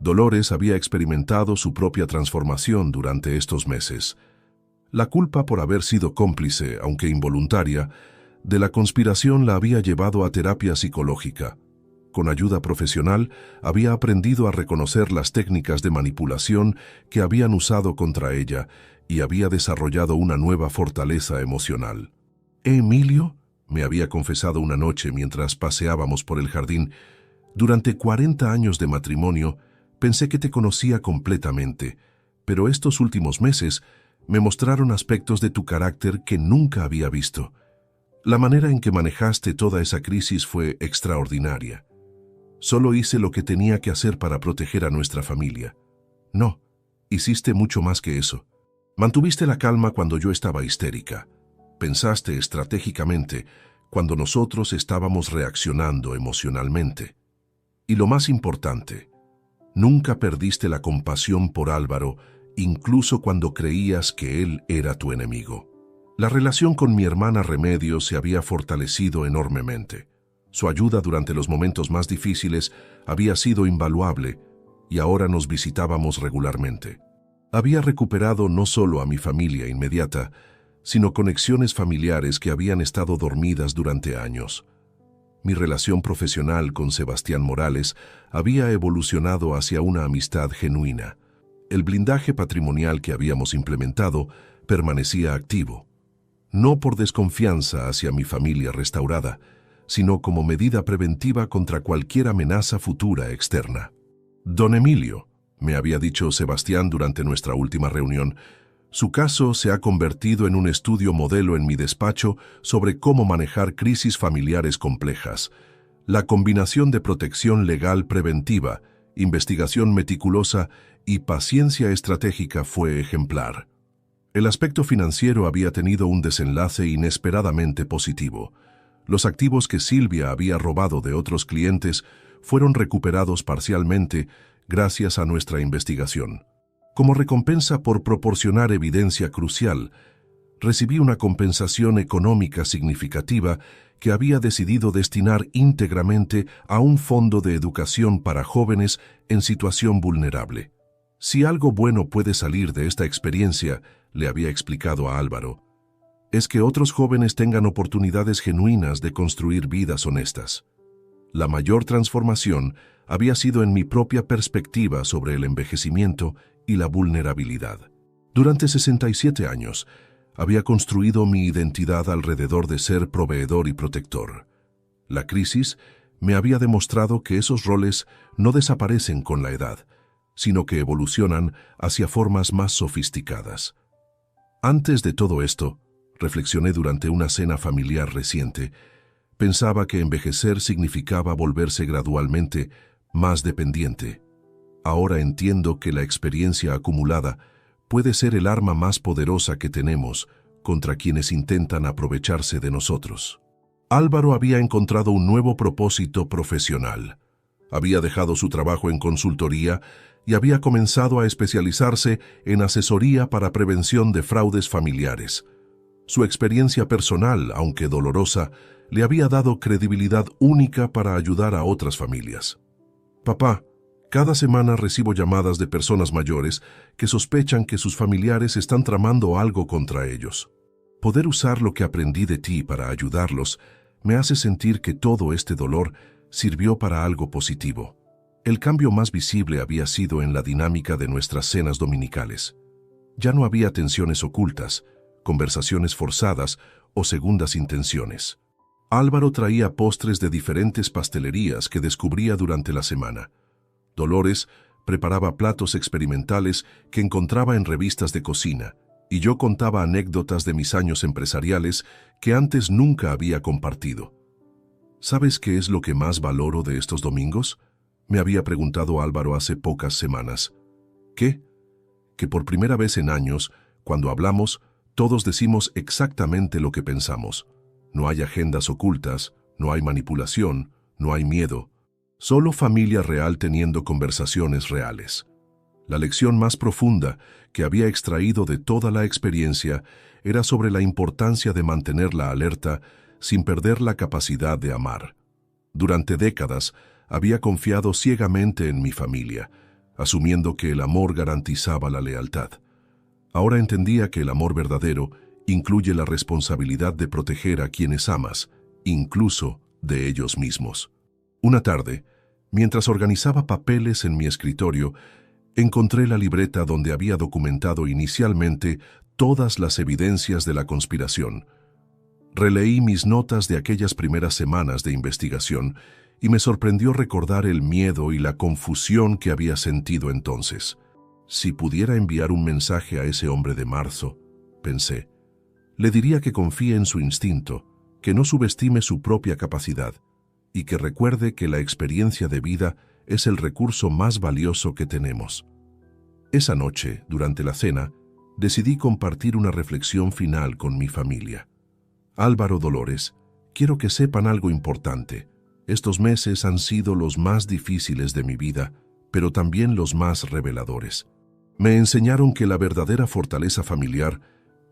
Dolores había experimentado su propia transformación durante estos meses. La culpa por haber sido cómplice, aunque involuntaria, de la conspiración la había llevado a terapia psicológica. Con ayuda profesional, había aprendido a reconocer las técnicas de manipulación que habían usado contra ella y había desarrollado una nueva fortaleza emocional. «Emilio», me había confesado una noche mientras paseábamos por el jardín, «durante 40 años de matrimonio pensé que te conocía completamente, pero estos últimos meses me mostraron aspectos de tu carácter que nunca había visto. La manera en que manejaste toda esa crisis fue extraordinaria. Solo hice lo que tenía que hacer para proteger a nuestra familia. No, hiciste mucho más que eso. Mantuviste la calma cuando yo estaba histérica. Pensaste estratégicamente cuando nosotros estábamos reaccionando emocionalmente. Y lo más importante, nunca perdiste la compasión por Álvaro, incluso cuando creías que él era tu enemigo. La relación con mi hermana Remedios se había fortalecido enormemente. Su ayuda durante los momentos más difíciles había sido invaluable y ahora nos visitábamos regularmente. Había recuperado no solo a mi familia inmediata, sino conexiones familiares que habían estado dormidas durante años. Mi relación profesional con Sebastián Morales había evolucionado hacia una amistad genuina. El blindaje patrimonial que habíamos implementado permanecía activo. No por desconfianza hacia mi familia restaurada, sino como medida preventiva contra cualquier amenaza futura externa. «Don Emilio», me había dicho Sebastián durante nuestra última reunión, «su caso se ha convertido en un estudio modelo en mi despacho sobre cómo manejar crisis familiares complejas. La combinación de protección legal preventiva, investigación meticulosa y paciencia estratégica fue ejemplar». El aspecto financiero había tenido un desenlace inesperadamente positivo. Los activos que Silvia había robado de otros clientes fueron recuperados parcialmente gracias a nuestra investigación. Como recompensa por proporcionar evidencia crucial, recibí una compensación económica significativa que había decidido destinar íntegramente a un fondo de educación para jóvenes en situación vulnerable. Si algo bueno puede salir de esta experiencia, le había explicado a Álvaro, es que otros jóvenes tengan oportunidades genuinas de construir vidas honestas. La mayor transformación había sido en mi propia perspectiva sobre el envejecimiento y la vulnerabilidad. Durante 67 años, había construido mi identidad alrededor de ser proveedor y protector. La crisis me había demostrado que esos roles no desaparecen con la edad, sino que evolucionan hacia formas más sofisticadas. Antes de todo esto, reflexioné durante una cena familiar reciente, pensaba que envejecer significaba volverse gradualmente más dependiente. Ahora entiendo que la experiencia acumulada puede ser el arma más poderosa que tenemos contra quienes intentan aprovecharse de nosotros. Álvaro había encontrado un nuevo propósito profesional. Había dejado su trabajo en consultoría y había comenzado a especializarse en asesoría para prevención de fraudes familiares. Su experiencia personal, aunque dolorosa, le había dado credibilidad única para ayudar a otras familias. Papá, cada semana recibo llamadas de personas mayores que sospechan que sus familiares están tramando algo contra ellos. Poder usar lo que aprendí de ti para ayudarlos me hace sentir que todo este dolor sirvió para algo positivo. El cambio más visible había sido en la dinámica de nuestras cenas dominicales. Ya no había tensiones ocultas, conversaciones forzadas o segundas intenciones. Álvaro traía postres de diferentes pastelerías que descubría durante la semana. Dolores preparaba platos experimentales que encontraba en revistas de cocina, y yo contaba anécdotas de mis años empresariales que antes nunca había compartido. ¿Sabes qué es lo que más valoro de estos domingos?, me había preguntado Álvaro hace pocas semanas. ¿Qué? Que por primera vez en años, cuando hablamos, todos decimos exactamente lo que pensamos. No hay agendas ocultas, no hay manipulación, no hay miedo. Solo familia real teniendo conversaciones reales. La lección más profunda que había extraído de toda la experiencia era sobre la importancia de mantener la alerta sin perder la capacidad de amar. Durante décadas había confiado ciegamente en mi familia, asumiendo que el amor garantizaba la lealtad. Ahora entendía que el amor verdadero incluye la responsabilidad de proteger a quienes amas, incluso de ellos mismos. Una tarde, mientras organizaba papeles en mi escritorio, encontré la libreta donde había documentado inicialmente todas las evidencias de la conspiración. Releí mis notas de aquellas primeras semanas de investigación y me sorprendió recordar el miedo y la confusión que había sentido entonces. Si pudiera enviar un mensaje a ese hombre de marzo, pensé, le diría que confíe en su instinto, que no subestime su propia capacidad y que recuerde que la experiencia de vida es el recurso más valioso que tenemos. Esa noche, durante la cena, decidí compartir una reflexión final con mi familia. Álvaro, Dolores, quiero que sepan algo importante. Estos meses han sido los más difíciles de mi vida, pero también los más reveladores. Me enseñaron que la verdadera fortaleza familiar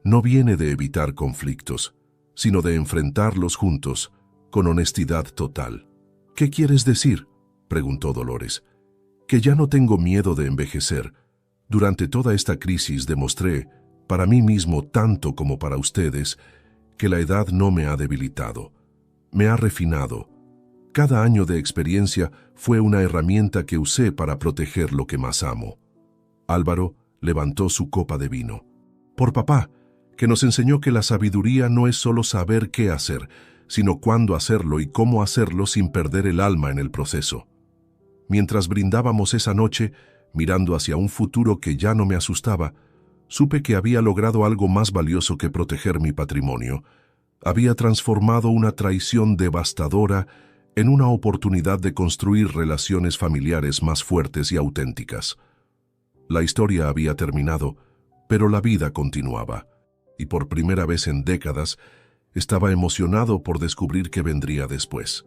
no viene de evitar conflictos, sino de enfrentarlos juntos, con honestidad total. ¿Qué quieres decir?, preguntó Dolores. Que ya no tengo miedo de envejecer. Durante toda esta crisis demostré, para mí mismo tanto como para ustedes, que la edad no me ha debilitado, me ha refinado. Cada año de experiencia fue una herramienta que usé para proteger lo que más amo. Álvaro levantó su copa de vino. Por papá, que nos enseñó que la sabiduría no es solo saber qué hacer, sino cuándo hacerlo y cómo hacerlo sin perder el alma en el proceso. Mientras brindábamos esa noche, mirando hacia un futuro que ya no me asustaba, supe que había logrado algo más valioso que proteger mi patrimonio. Había transformado una traición devastadora en una oportunidad de construir relaciones familiares más fuertes y auténticas. La historia había terminado, Pero la vida continuaba, y por primera vez en décadas estaba emocionado por descubrir qué vendría después.